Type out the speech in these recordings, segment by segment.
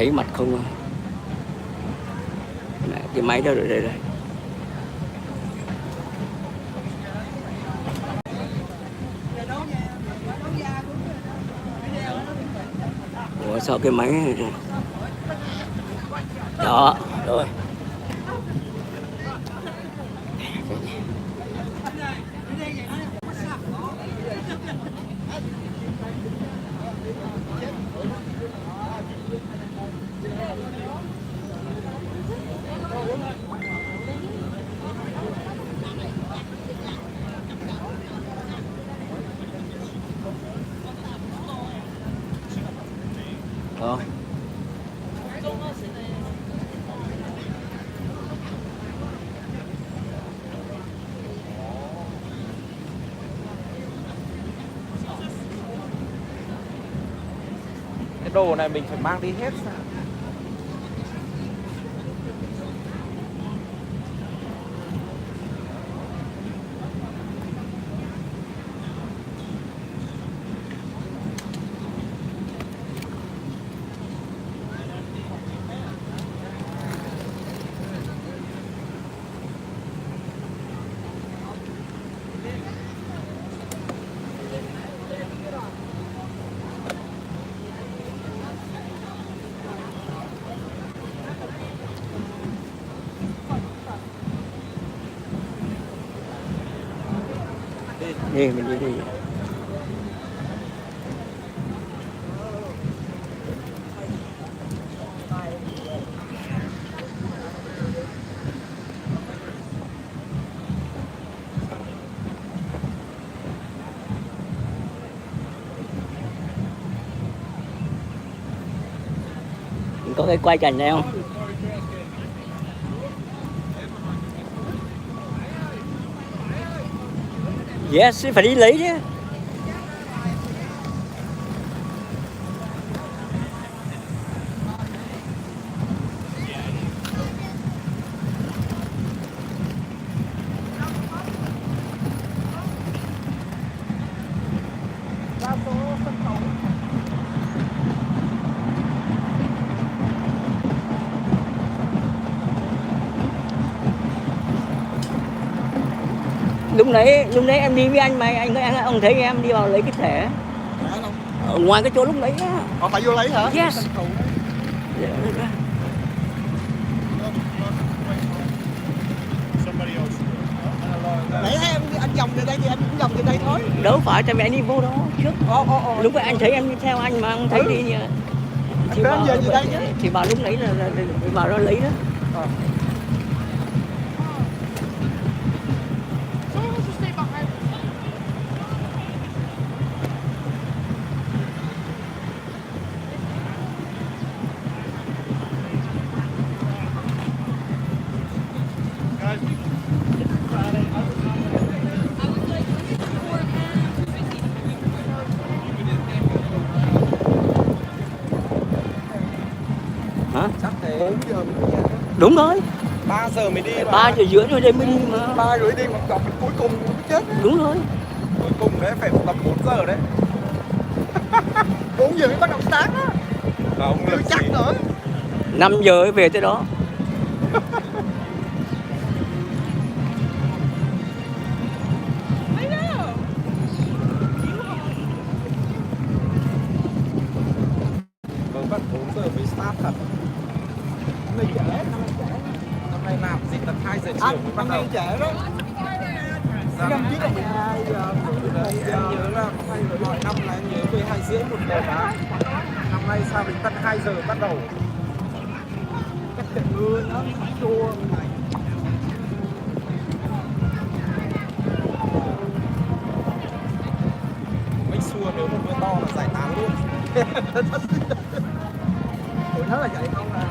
thấy mặt không. Cái máy đó rồi đây. Ủa sao cái máy này? Đó rồi. Đó. Cái đồ này mình phải mang đi hết sao? Đi mình đi. Có cái quay cảnh này không? Yes, phải đi lấy chứ. Lúc nãy em đi với anh mà ông thấy em đi vào lấy cái thẻ ở ngoài cái chỗ lúc nãy á. Phải vô lấy hả? Yes. Nãy thấy anh vòng về đây thì anh cũng vòng về đây thôi. Đâu phải, tại vì anh đi vô đó trước. Lúc ấy anh thấy em đi theo anh mà anh thấy đi thì vào giờ đây chứ. Thì vào lúc nãy là vào đó lấy đó. Hả? Chắc thế 4 giờ mới đi. Đúng rồi. 3 giờ mới đi. 3 giờ rưỡi rồi đây mới đi mà. 3 rưỡi đi mà gặp cuối cùng cũng chết. Đúng rồi. Cuối cùng đấy phải tầm 4 giờ đấy. 4 giờ mới bắt đầu sáng á. Không chắc nữa. 5 giờ mới về tới đó. Bắt 4 giờ mới start thật. Năm nay trễ. Năm nay làm gì tận 2 giờ chiều mới bắt đầu. Trễ đó. Năm trước là 12 giờ. Em nhớ là mọi năm là em nhớ 12 rưỡi 1 giờ đó. Năm nay sao đến tận 2 giờ bắt đầu. Cách trời mưa nó chua. Mấy xua nếu một mưa to là giải tán luôn. Tụi nó là vậy không à.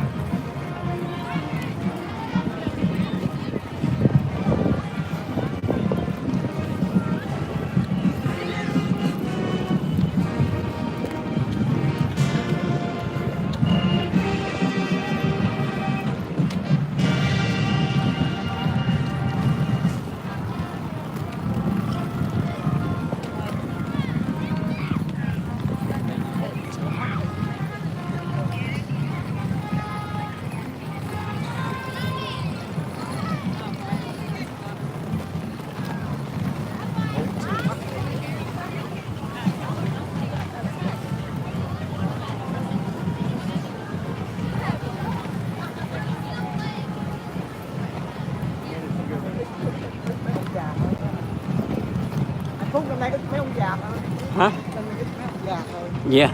nay có mấy ông già thôi. Hả? Năm nay có mấy ông già thôi. Yeah.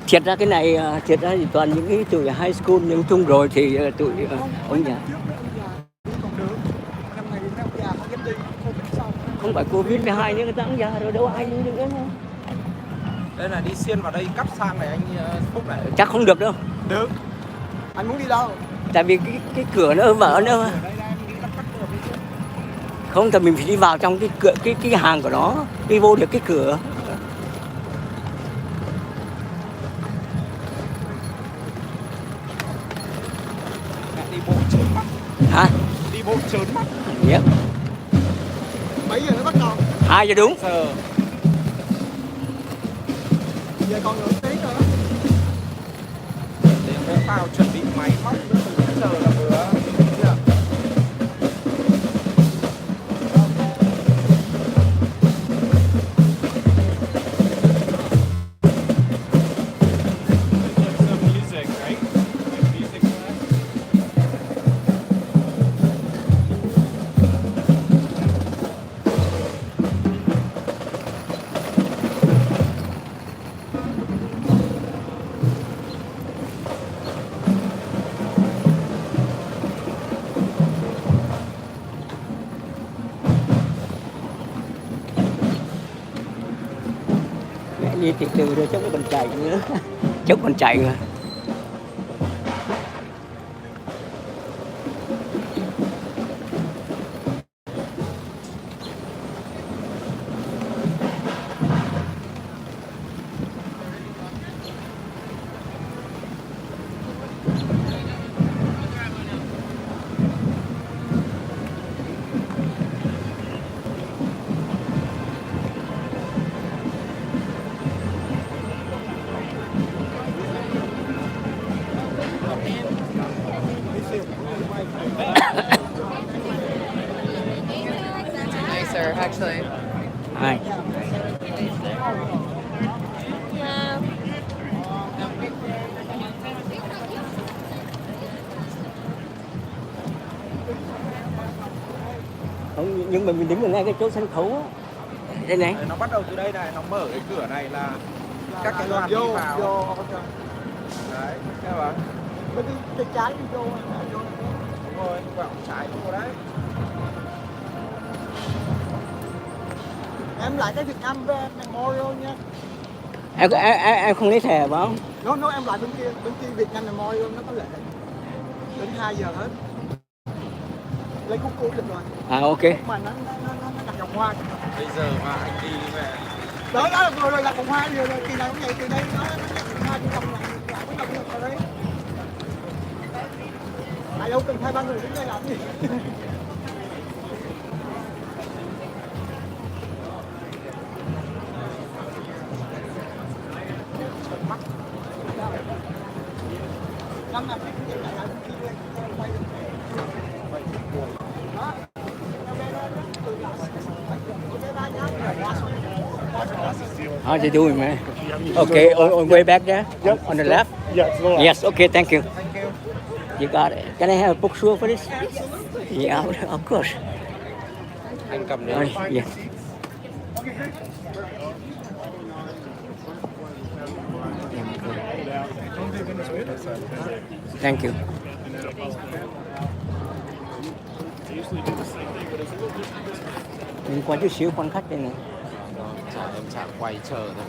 Thiệt ra cái này, thiệt ra thì toàn những cái tụi high school, nhưng chung rồi thì tụi ông già. Còn được. Năm nay mấy ông già không dám đi, Covid xong. Không phải Covid 12 nữa, người ta cũng già rồi, đâu ai đi được nữa. Đây là đi xiên vào đây cắp sang này anh Phúc này. Chắc không được đâu. Được. Anh muốn đi đâu? Tại vì cái cửa nó vỡ nữa. Không, thì mình phải đi vào trong cái cửa, cái hàng của nó, đi vô được cái cửa. Đi bộ trớn mắt. Hả? Đi bộ trớn mắt. Yep. Mấy giờ nó bắt đầu? 2 giờ đúng. Giờ. Giờ còn nửa tiếng nữa. Để bố vào chuẩn bị máy móc nữa từ giờ là vừa. Đi từ từ rồi cháu còn chạy nữa. Cháu còn chạy rồi. Nicer, actually. Hai. Không, nhưng mà mình đứng ở ngay cái chỗ sân khấu á. Đây này. Nó bắt đầu từ đây này, nó mở cái cửa này là các cái đoàn đi vào. Vô. Đấy, nghe không? Cái trái đi vô. Đúng rồi, quẹo trái vô đấy. Em lại cái Việt Nam Memorial nha. Em không lấy thẻ phải không? Nó em lại bên kia Việt Nam Memorial nó có lệ. Đến 2 giờ hết. Lấy cúc được rồi. À ok. Mà nó đặt vòng hoa. Bây giờ mà anh đi về. Đó là vừa rồi đặt vòng hoa rồi kỳ nào cũng vậy, từ đây nó đặt vòng hoa đi vòng lại cái đồng được ở đấy. Tại đâu cần 2-3 người đứng đây làm gì. Năm nào cũng lại lại quay được. How you doing, man? Okay, on way back there? Yep. On the left? Yes, okay, thank you. You got it. Can I have a picture for this? Yeah, of course. Anh cầm đấy. Yeah. Thank you. Mình qua chút xíu quan khách đây này. Em chả quay chờ thôi.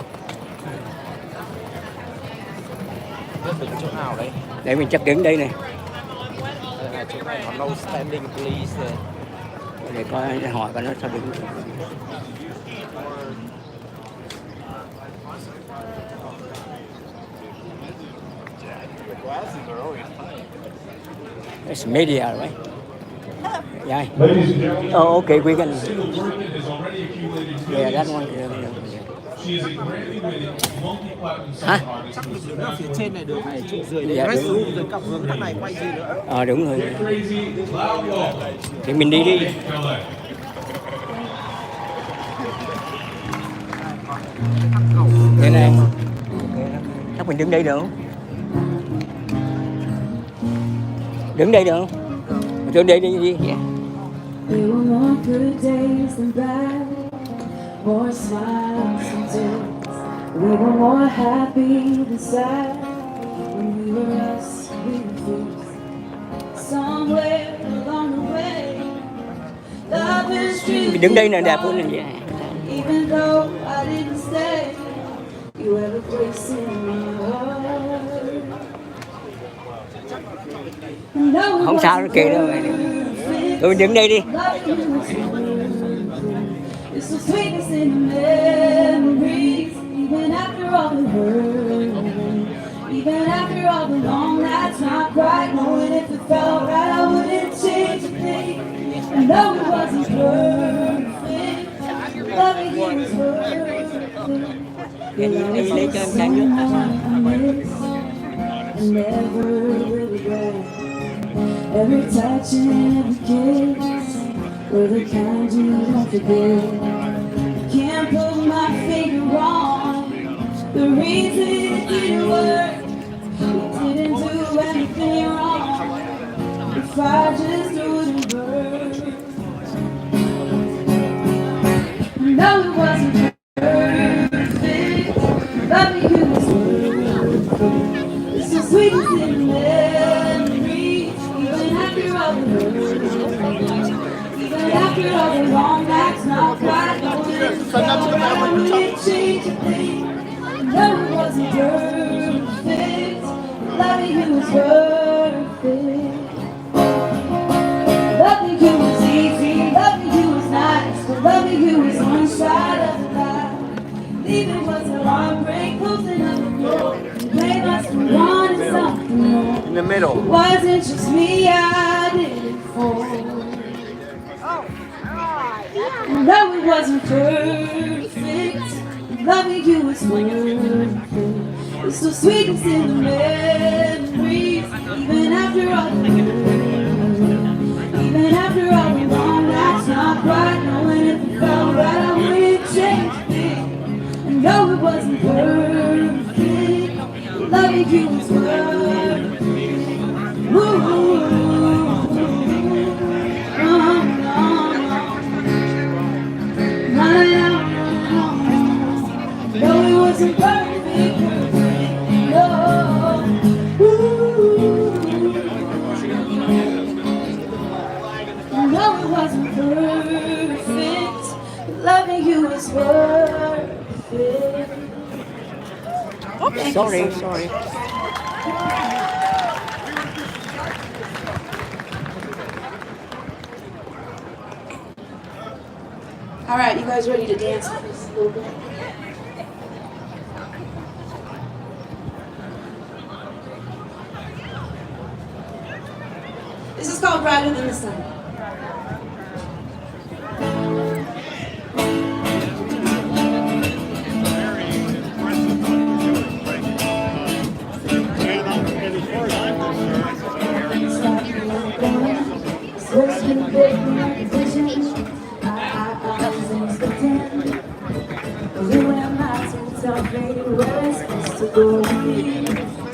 Biết đứng chỗ nào đây? Để mình chắc đứng đây này. Đây này, chỗ này có no standing please này. Để coi hỏi coi nó sao đứng. It's media, right? Yeah. Oh, okay, we can. Yeah, that one. Hả? Chắc mình đứng ở phía trên này được, phải chụp dưới Dạ, đấy. đúng. Rồi cặp hướng cái này quay gì nữa. Đúng rồi. Thì mình đi đi. Đây này. Chắc mình đứng đây được không? Đứng đây được không? Đứng đây đi. Yeah. We will walk through the days and bad more smiles and tears. We were more happy than sad. When we were us, we were fierce. Somewhere along the way, love is true. Đứng đây là đẹp hơn là vậy. Even though I didn't stay, you have a place in my heart. Không sao nó kệ đâu vậy. Tôi đứng đây đi. It's the sweetest in the memories, even after all the hurt, even after all the long nights not quite knowing if it felt right. I wouldn't change a thing. I know it wasn't perfect. Loving you was perfect. Em lấy cho em chai nước. I never will regret every touch and every kiss. We're the kind you don't forget. Can't put my finger on the reason it didn't work. We didn't do anything wrong. The fire just wouldn't burn. No, it wasn't perfect. Loving you was worth it. It's so sweet as in memories, even after all the hurt. After all the long nights, not quite knowing if it felt right, I wouldn't change a thing. No, it wasn't perfect. Loving you was worth it. Loving you was easy, loving you was nice, but loving you was one side of the line. Leaving was a heartbreak, closing up the door. You made us wanted something more. In the middle. It wasn't just me, I did it for. No, it wasn't perfect. Loving you was worth it. It's so sweet, it's in the memories. Even after all the hurt, even after all the long nights, not quite knowing if it felt right, I wouldn't change a thing. And no, it wasn't perfect. Loving you was worth it. Ooh. No, it wasn't perfect, no. Ooh. No, it wasn't perfect. Loving you was worth it. Sorry. All right, you guys ready to dance with us a little bit? This is called Brighter Than the Sun.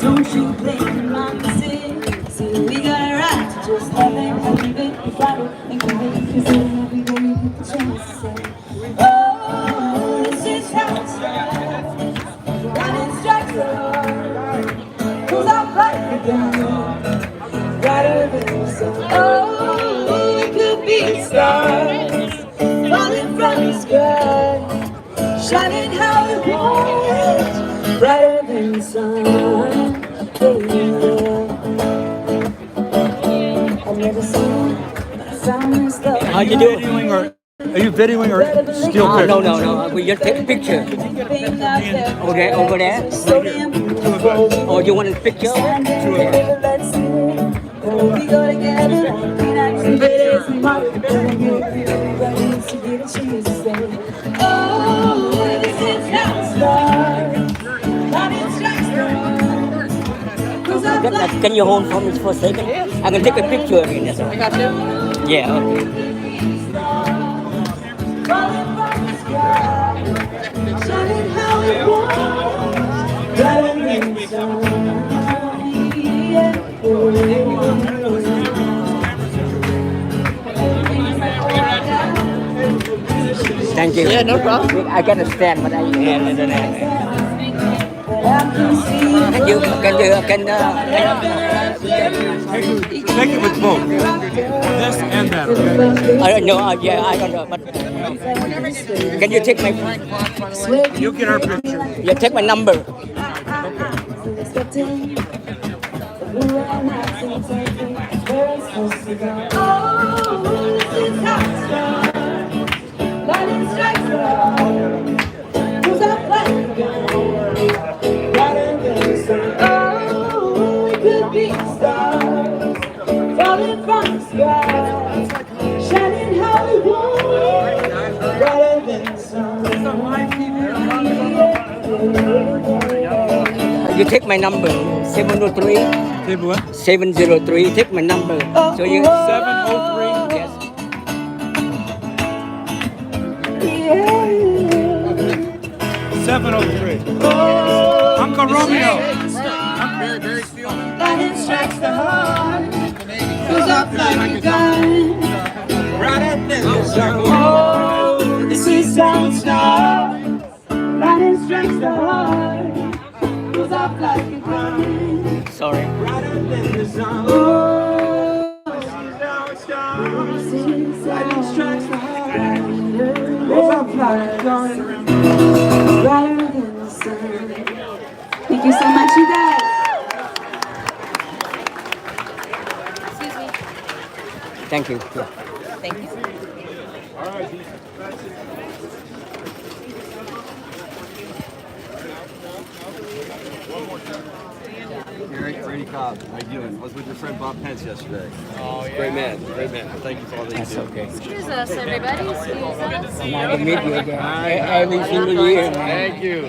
Don't you blame my sin. See, we got a right to just love and leave it, fight it, and give it. Cause every day you get the chance to say, oh, this is how it starts. Lightning strikes the heart, goes out like a gun, brighter than the sun. Oh, we could be stars, falling from the sky, shining how it wants, brighter than the sun. I've never seen a sun as though. How you doing? Are you videoing or still pictures? No. We just take a picture. Over there. Oh, you want a picture? We go together on nights and days and months. Everybody needs to get a chance to say, oh, this is how it starts. Lightning strikes the heart, goes out like. Can you hold for me for a second? I can take a picture again. That's all. I got you. Yeah, okay. Falling from the sky, shining how it was, brighter than the sun. Thank Thank you. Yeah, no problem. I can understand, but I don't understand. Can Take it with both. This and that, okay? I don't know. Yeah, I don't know. But can you take my? You get our picture. You take my number. Falling from the sky, shining Hollywood, brighter than the sun. You take my number 703. Take what? 703. Take my number. So you 703. Yes. 703. Uncle Romeo. Lightning strikes the heart, goes up like a gun, brighter than the sun. Oh, this is how it starts. Lightning strikes the heart, goes up like a gun, Sorry. brighter than the sun. Oh, this is how it starts. Lightning strikes the heart, goes up like a gun, brighter than the sun. Thank you so much, you guys. Thank you. Thank you. Brady Cobb, how you doing? I was with your friend Bob Pence yesterday. Oh, yeah. Great man. Thank you for all that you do. Okay. Excuse us, everybody. Excuse us. Nice to meet you again. Every single year, man. Thank you.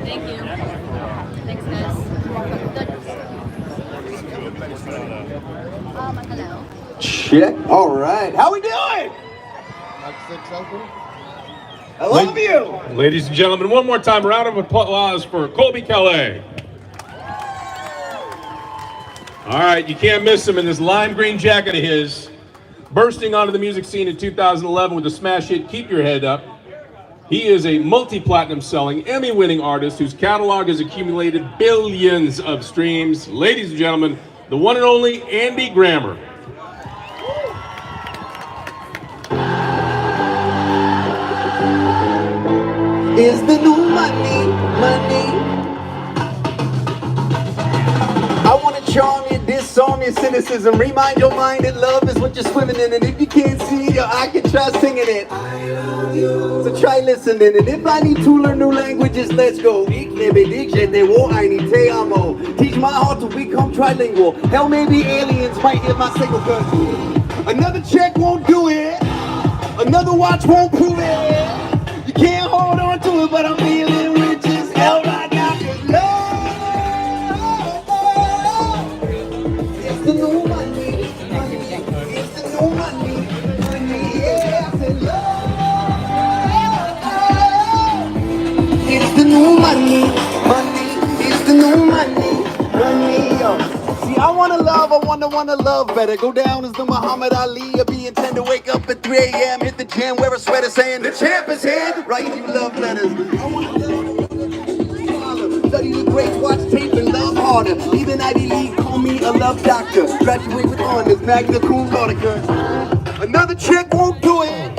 Thank you. Thanks, guys. Hello. Check. All right. How we doing? I love you. Ladies and gentlemen, one more time, a round of applause for Colby Calais. All right, you can't miss him in this lime green jacket of his, bursting onto the music scene in 2011 with the smash hit Keep Your Head Up. He is a multi-platinum selling, Emmy-winning artist whose catalog has accumulated billions of streams. Ladies and gentlemen, the one and only Andy Grammer. Is the new money. I want to charm you, disarm your cynicism, remind your mind that love is what you're swimming in, and if you can't see it, I can try singing it. I love you. So try listening, and if I need to learn new languages, let's go. Ik lebe dik, je te wo, I need te amo. Teach my heart to become trilingual. Hell, maybe aliens might hear my signal, cause another check won't do it. Another watch won't prove it. You can't hold on to it, but I'm feeling rich as hell right now. 'Cause love is the new money. It's the new money. Yeah, I said love. It's the new money. It's the new money. Yo. See, I wanna love, I wanna love better. Go down as the Muhammad Ali, or be intend to wake up at 3 a.m., hit the gym, wear a sweater saying the champ is here. Write you love letters. I wanna love, study the greats, watch tape and love harder. Even Ivy League, call me a love doctor. Graduate with honors, magna cum laude. Another chick won't do it.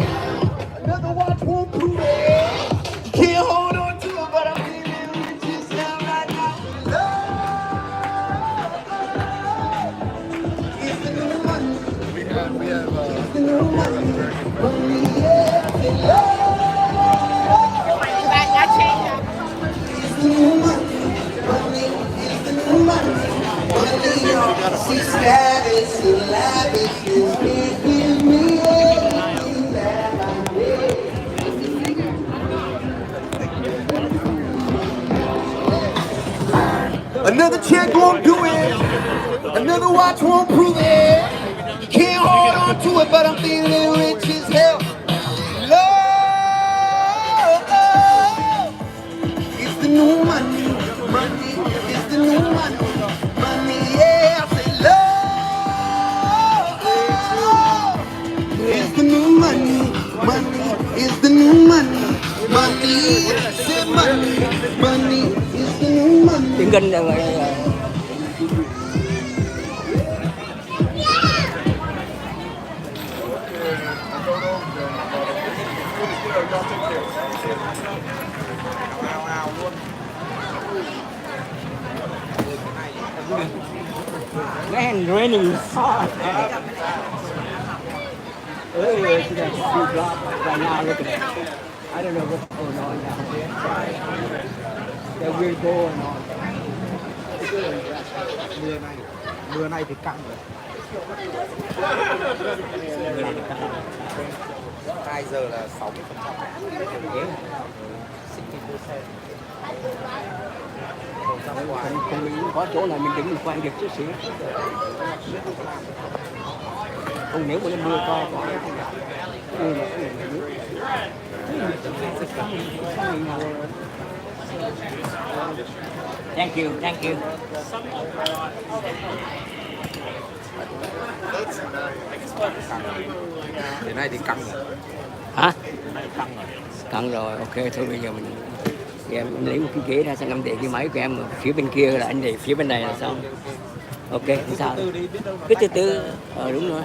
Another watch won't prove it. Can't hold on to it, but I'm feeling rich as hell right now. see status and lavishness. Can't give me everything that I need. Another check won't do it. Another watch won't prove it. You can't hold on to it, but I'm feeling rich as hell. Love is the new money. Money is the new money. Money, yeah. I say love is the new money. Money is the new money. Money, say money. Money is the new money. Tiếng Kinh rồi. Man, raining hard. Earlier today, few drops. Right now, look at it. I don't know what's going on now. That weird going on. Mưa này thì căng rồi. 2 giờ là 60%. Không có chỗ nào mình đứng mình quay được chút xíu. Không nếu mà nó mưa to quá. Thank you, thank you. Đến nay thì căng rồi. Hả? Căng rồi, ok thôi bây giờ mình em lấy một cái ghế ra sang em để cái máy của em ở phía bên kia là anh để phía bên này là xong. Ok, không sao. Cứ từ từ, đúng rồi.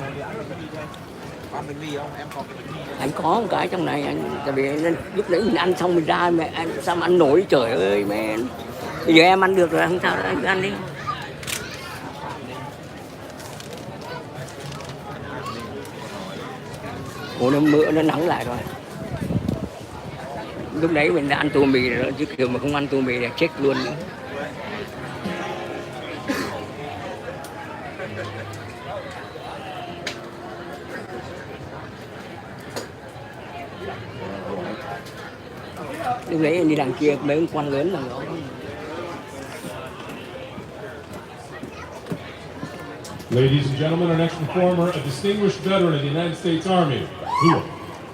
Anh có một cái trong này, anh tại vì lúc nãy mình ăn xong mình ra mà anh sao mà ăn nổi trời ơi man. Bây giờ em ăn được rồi, không sao anh cứ ăn đi. Ủa nó mưa nó nắng lại rồi. Lúc đấy mình đã ăn tô mì rồi chứ kiểu mà không ăn tô mì là chết luôn nữa. Lúc đấy đi đằng kia mấy ông quan lớn là đó. Ladies and gentlemen, our next performer, a distinguished veteran of the United States Army.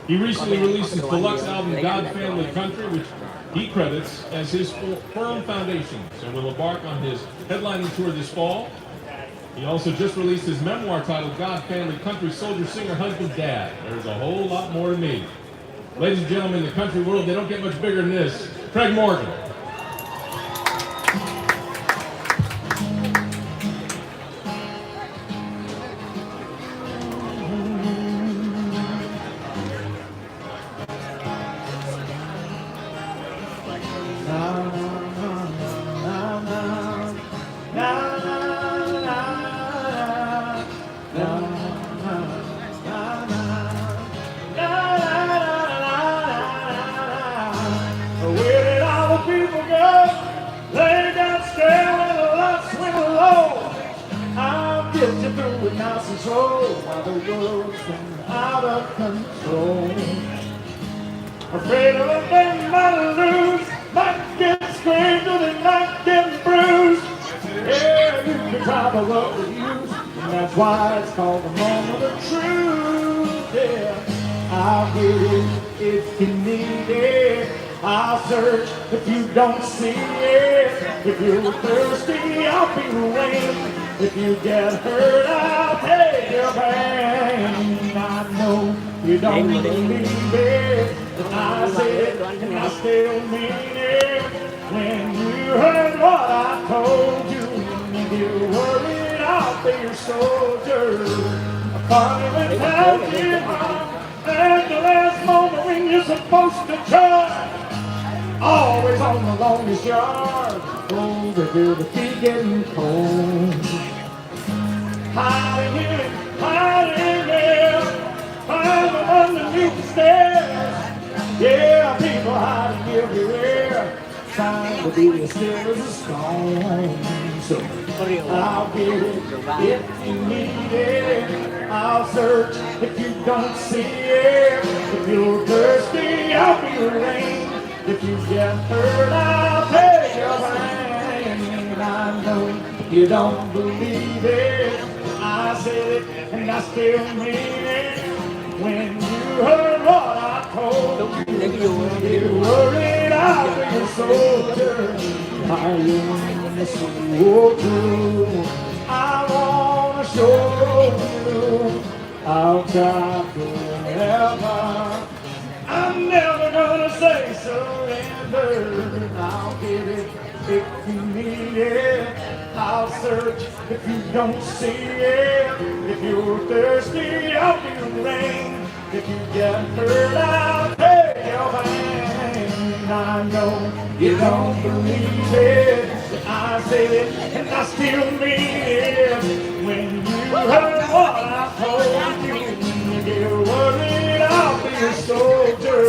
He recently released his deluxe album, God, Family, Country, which he credits as his firm foundation, and will embark on his headlining tour this fall. He also just released his memoir titled God, Family, Country, Soldier, Singer, Husband, Dad. There's a whole lot more to me. Ladies and gentlemen, in the country world, they don't get much bigger than this. Craig Morgan. While the world's been out of control, afraid of a thing might lose, might get screamed and might get bruised. Yeah, you can try to love the use, and that's why it's called the moment of truth. Yeah, I'll get it if you need it. I'll search if you don't see it. If you're thirsty, I'll be the rain. If you get hurt, I'll take your pain. I know you don't believe it, but I said and I still mean it. When you heard what I told you, if you're worried, I'll be your soldier. I finally went down here at the last moment when you're supposed to charge. Always on the longest yard, oh, they feel the feet getting cold. Hiding here, hiding there, hiding underneath the stairs. Yeah, people hiding everywhere, trying to be as still as a stone. So I'll get it if you need it. I'll search if you don't see it. If you're thirsty, I'll be the rain. If you get hurt, I'll take your pain. I know you don't believe it. I said it and I still mean it. When you heard what I told you, you worried I'll be a soldier. I am so true. I wanna show you I'll try forever. I'm never gonna say surrender. I'll get it if you need it. I'll search if you don't see it. If you're thirsty, I'll be the rain. If you get hurt, I'll take your hand. I know you don't believe it. I said it and I still mean it. When you heard what I told you, you get worried, I'll be a soldier.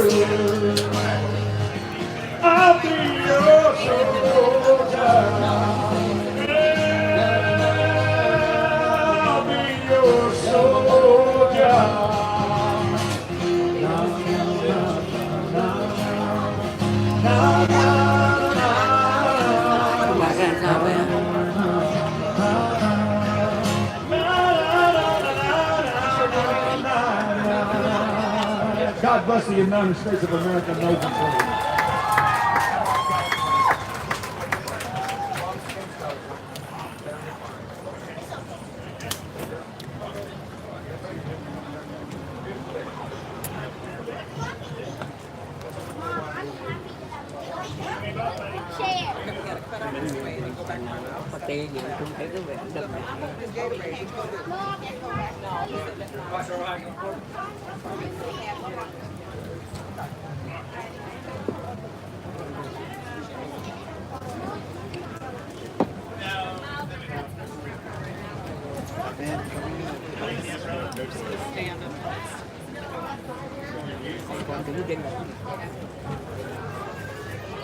I'll be your soldier. I'll be your soldier. God bless the United States of America. No complaint.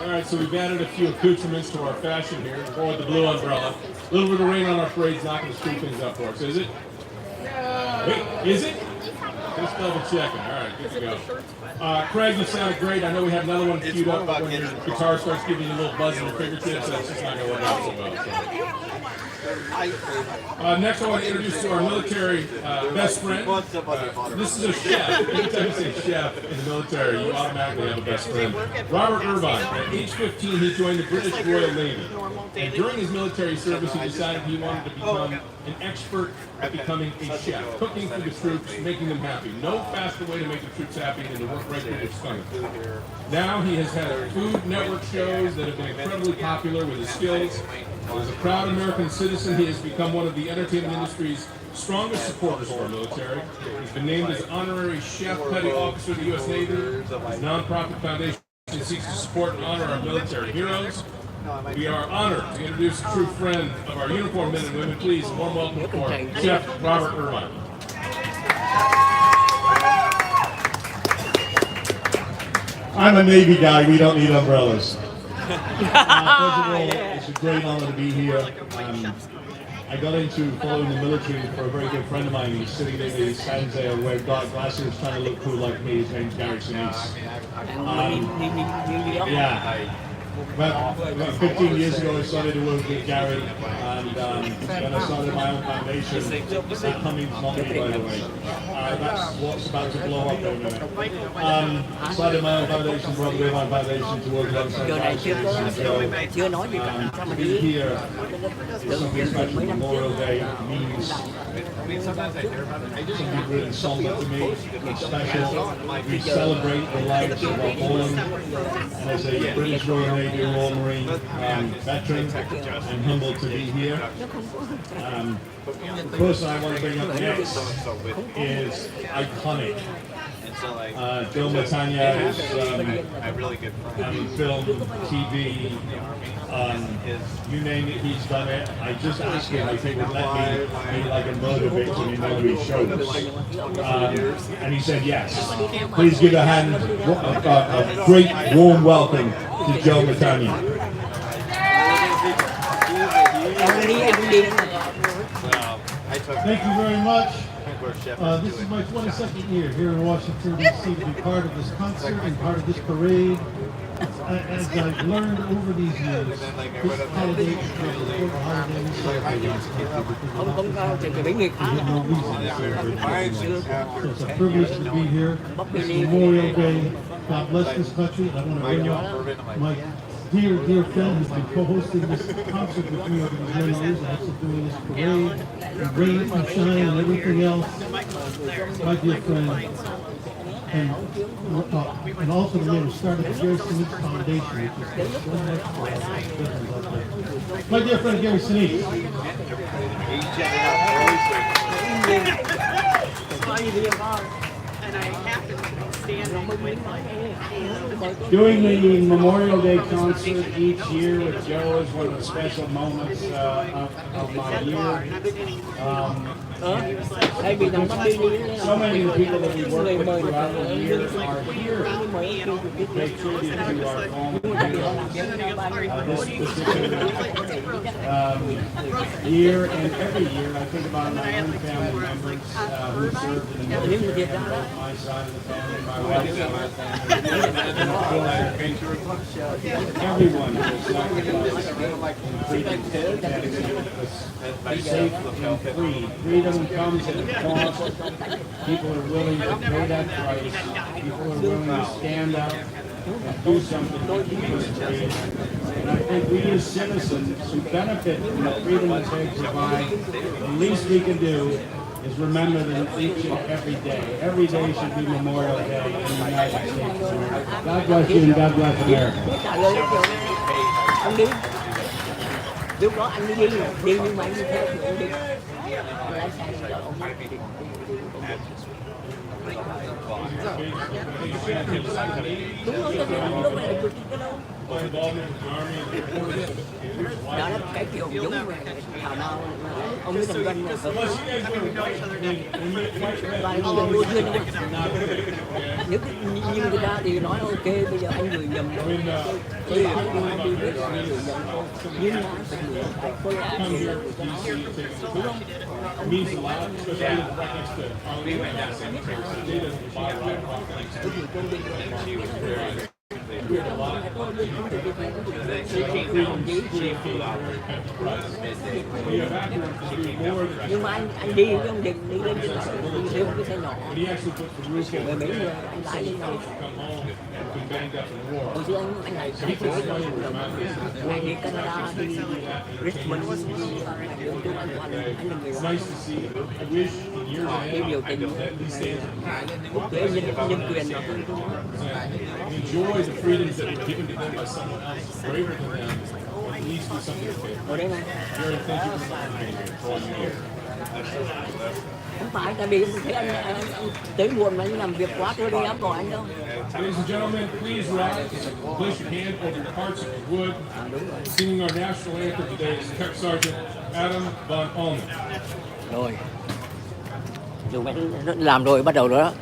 All right, so we've added a few accoutrements to our fashion here. We're with the blue umbrella. A little bit of rain on our parade's not going to screw things up for us, is it? Wait, is it? Just double checking. All right, good to go. Craig, you sounded great. I know we have another one queued up, but when your guitar starts giving you a little buzz in your fingertips, that's just not going to work out so well. So. Next, I want to introduce to our military best friend. This is a chef. Anytime you say chef in the military, you automatically have a best friend. Robert Irvine. At age 15, he joined the British Royal Navy. And during his military service, he decided he wanted to become an expert at becoming a chef, cooking for the troops, making them happy. No faster way to make the troops happy than to work right through their stomach. Now he has had Food Network shows that have been incredibly popular with his skills. As a proud American citizen, he has become one of the entertainment industry's strongest supporters of our military. He's been named as honorary chef petty officer of the U.S. Navy. His nonprofit foundation seeks to support and honor our military heroes. We are honored to introduce a true friend of our uniformed men and women. Please, a warm welcome for Chef Robert Irvine. I'm a Navy guy. We don't need umbrellas. First of all, it's a great honor to be here. I got into following the military for a very good friend of mine. He's sitting there, he stands there wearing dark glasses, trying to look cool like me. His name's Gary Sinise. Yeah. About 15 years ago, I started to work with Gary, and then I started my own foundation. That Cummings not me, by the way. That's what's about to blow up in a minute. Started my own foundation, Robert Irvine Foundation, to work alongside Gary Sinise and Joe. To be here, something special, Memorial Day means something really somber to me. It's special. We celebrate the lives of our fallen, and as a British Royal Navy Royal Marine veteran, I'm humbled to be here. The person I want to bring up next is iconic. Joe Mantegna is film, TV, you name it, he's done it. I just asked him if he would let me be like a murder victim in one of his shows. And he said yes. Please give a hand, a great warm welcome to Joe Mantegna. Thank you very much. This is my 22nd year here in Washington, D.C. to be part of this concert and part of this parade. As I've learned over these years, this holiday is one of the important holidays. So it's a privilege to be here. It's Memorial Day. God bless this country. I want to bring up my dear friend who's been co-hosting this concert with me over these many years and also doing this parade, and rain and shine and everything else. My dear friend, and also the man who started the Gary Sinise Foundation, which is so much for us. My dear friend Gary Sinise. Doing the Memorial Day concert each year with Joe is one of the special moments of my year. So many of the people that we work with throughout the year are here to pay tribute to our home. This particular year and every year, I think about my own family members who served in the military, both my side of the family, my wife's side of the family, and of course, everyone who sacrificed in freedom that is safe and free. Freedom comes at a cost. People are willing to pay that price. People are willing to stand up and do something to keep us free. And I think we as citizens who benefit from the freedom that they provide, the least we can do is remember them each and every day. Every day should be Memorial Day in the United States. God bless you and God bless America. Lúc đó anh đi nhưng mà anh đi theo thì anh đi. Lái xe chở ông. Đúng rồi, lúc này là cực cái đâu. Đó là cái kiểu giống thảo nào ông ấy làm doanh và ông nuôi duyên không? Nếu như người ta thì nói ok bây giờ anh gửi nhầm tôi bảo anh đi biết là anh gửi nhầm thôi nhưng mà tôi đã gửi nhầm đúng không? Nhưng mà anh đi với ông Đình đi lên đi lên cái xe nhỏ rồi mấy người anh lái lên này hồi xưa anh này thành phố anh đi Canada đi Richmond đi đường trung anh là người cái biểu tình quốc tế nhân quyền đó. Enjoy the freedoms that were given to them by someone else greater than them. At least do something to pay for it. Gary, thank you for being here for all you here. Không phải tại vì thấy anh tới muộn mà anh làm việc quá tôi đi áp gọi anh đâu. Ladies and gentlemen, please rise. Place your hand over your hearts if you would. Singing our national anthem today is Tech Sergeant Adam Von Allman. Rồi. Dù anh làm rồi bắt đầu rồi đó.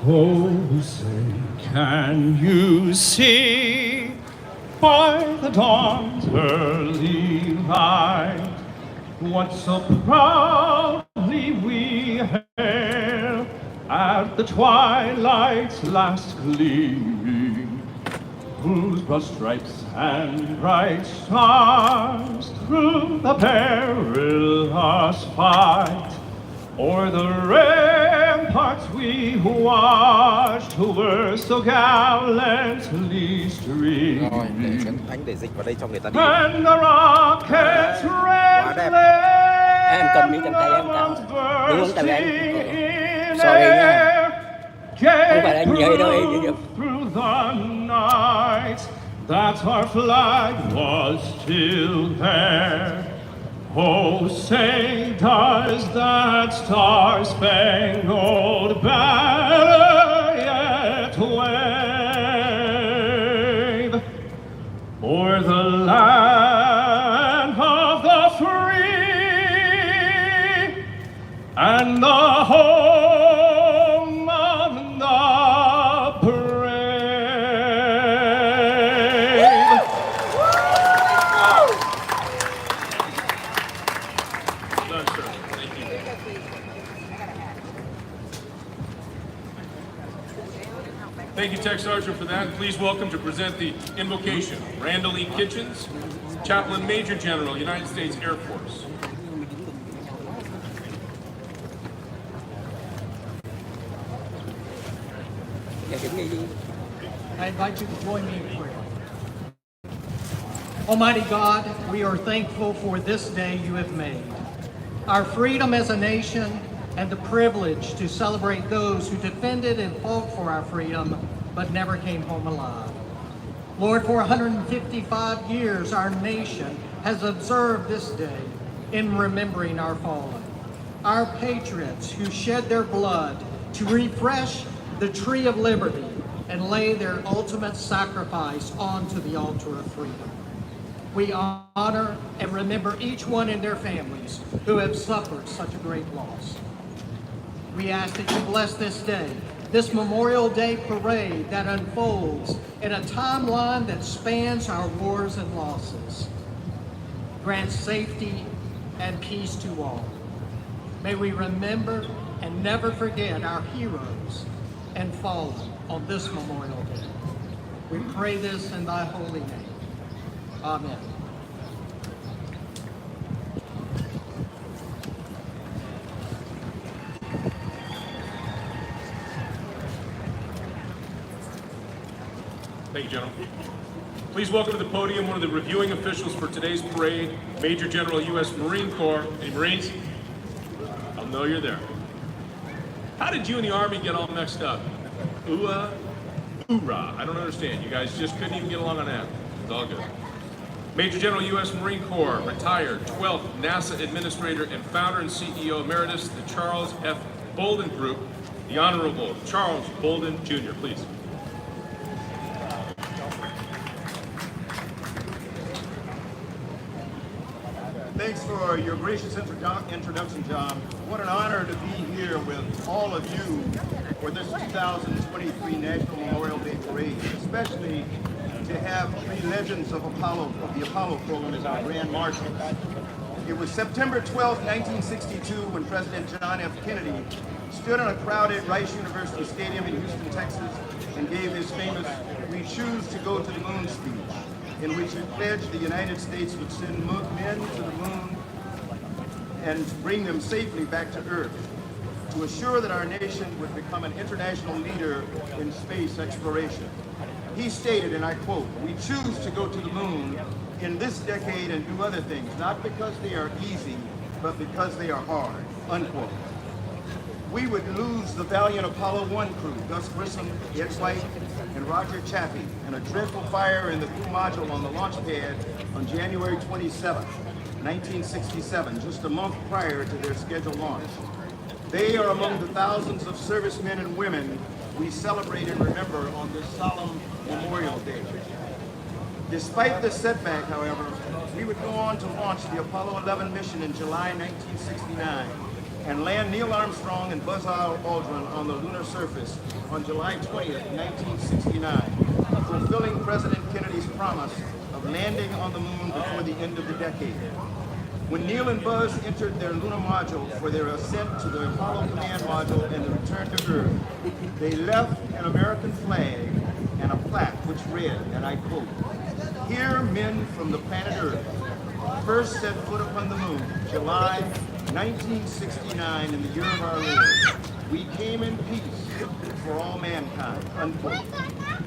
Oh, say, can you see by the dawn's early light what so proudly we hail at the twilight's last gleaming, whose broad stripes and bright stars through the perilous fight o'er the ramparts we watched, who were so gallantly streaming. Anh để dịch vào đây cho người ta đi. And the rockets red Em cầm đi cầm tay em cầm. Đúng không? Tại vì anh sorry nha. Không phải là anh nhảy đâu ấy. Through the night that our flag was still there. Oh, say does that star-spangled banner yet wave o'er the land of the free and the home of the brave? Thank you, Tech Sergeant, for that. Please welcome to present the invocation, Randall E. Kitchens, Chaplain Major General, United States Air Force. I invite you to join me in prayer. Almighty God, we are thankful for this day you have made. Our freedom as a nation and the privilege to celebrate those who defended and fought for our freedom but never came home alive. Lord, for 155 years our nation has observed this day in remembering our fallen, our patriots who shed their blood to refresh the tree of liberty and lay their ultimate sacrifice onto the altar of freedom. We honor and remember each one in their families who have suffered such a great loss. We ask that you bless this day, this Memorial Day parade that unfolds in a timeline that spans our wars and losses. Grant safety and peace to all. May we remember and never forget our heroes and fallen on this Memorial Day. We pray this in thy holy name. Amen. Thank you, gentlemen. Please welcome to the podium one of the reviewing officials for today's parade, Major General U.S. Marine Corps. Any Marines? I'll know you're there. How did you and the Army get all mixed up? Ooh-ah, hoorah. I don't understand. You guys just couldn't even get along on that. It's all good. Major General U.S. Marine Corps, retired 12th NASA Administrator and founder and CEO Emeritus, the Charles F. Bolden Group, the Honorable Charles Bolden, Jr., please. Thanks for your gracious introduction, John. What an honor to be here with all of you for this 2023 National Memorial Day Parade, especially to have three legends of the Apollo program as our Grand Marshals. It was September 12, 1962, when President John F. Kennedy stood on a crowded Rice University Stadium in Houston, Texas, and gave his famous "We choose to go to the moon" speech, in which he pledged the United States would send men to the moon and bring them safely back to Earth, to assure that our nation would become an international leader in space exploration. He stated, and I quote, "We choose to go to the moon in this decade and do other things, not because they are easy, but because they are hard," unquote. We would lose the valiant Apollo 1 crew, Gus Grissom, Ed White, and Roger Chaffee, in a dreadful fire in the crew module on the launch pad on January 27, 1967, just a month prior to their scheduled launch. They are among the thousands of servicemen and women we celebrate and remember on this solemn Memorial Day. Despite this setback, however, we would go on to launch the Apollo 11 mission in July 1969 and land Neil Armstrong and Buzz Aldrin on the lunar surface on July 20th, 1969, fulfilling President Kennedy's promise of landing on the moon before the end of the decade. When Neil and Buzz entered their lunar module for their ascent to the Apollo command module and the return to Earth, they left an American flag and a plaque which read, and I quote, "Here men from the planet Earth first set foot upon the moon, July 1969 in the year of our Lord. We came in peace for all mankind," unquote.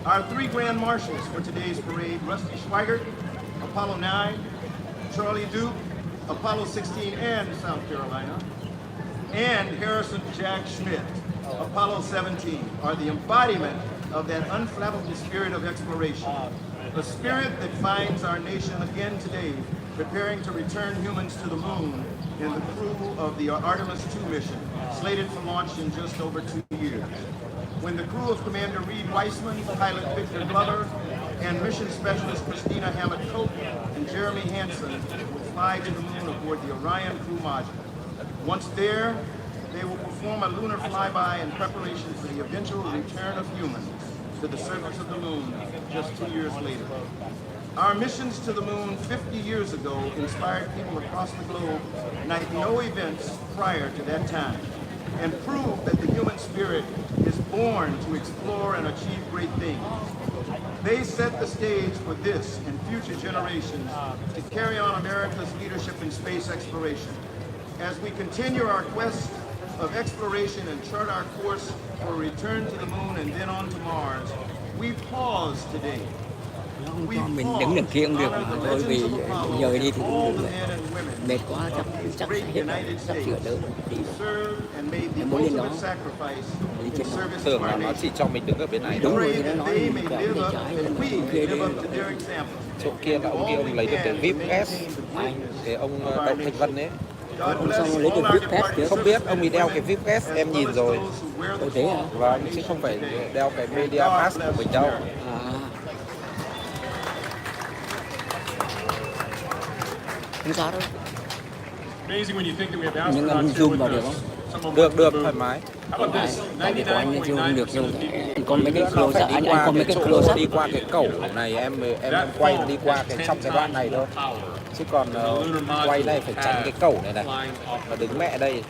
Our three Grand Marshals for today's parade, Rusty Schweigert, Apollo 9, Charlie Duke, Apollo 16 and South Carolina, and Harrison Jack Schmidt, Apollo 17, are the embodiment of that unflappable spirit of exploration, a spirit that finds our nation again today preparing to return humans to the moon in the crew of the Artemis II mission, slated for launch in just over 2 years. When the crew of Commander Reed Weissman, pilot Victor Glover, and mission specialist Christina Hammett-Cope and Jeremy Hansen will fly to the moon aboard the Orion crew module. Once there, they will perform a lunar flyby in preparation for the eventual return of humans to the surface of the moon just 2 years later. Our missions to the moon 50 years ago inspired people across the globe like no events prior to that time, and proved that the human spirit is born to explore and achieve great things. They set the stage for this and future generations to carry on America's leadership in space exploration. As we continue our quest of exploration and chart our course for a return to the moon and then on to Mars, we pause today. Không cho mình đứng đằng kia cũng được mà thôi, vì giờ đi thì cũng được. Mệt quá chắc phải hết rồi, sắp sửa đỡ đi rồi. Em muốn lên đó đi trên đó. Tưởng là nó chỉ cho mình đứng ở bên này. Đúng rồi, thì nó nói mình cả bên trái là mình kia đi. Chỗ kia là ông kia ông lấy được cái VIP S, cái ông Đậu Thanh Vân ấy. Ông xong lấy được VIP pass chứ? Không biết, ông ấy đeo cái VIP S em nhìn rồi. Thế hả? Vâng, chứ không phải đeo cái Media Pass của mình đâu. Không sao đâu. Nhưng nhưng anh zoom vào được không? Được, thoải mái. Tại vì của anh zoom không được zoom. Anh có mấy cái close up, anh có mấy cái close up. Đi qua cái cẩu này em quay nó đi qua cái trong cái đoạn này thôi. Chứ còn quay này phải tránh cái cẩu này này. Và đứng mẹ đây.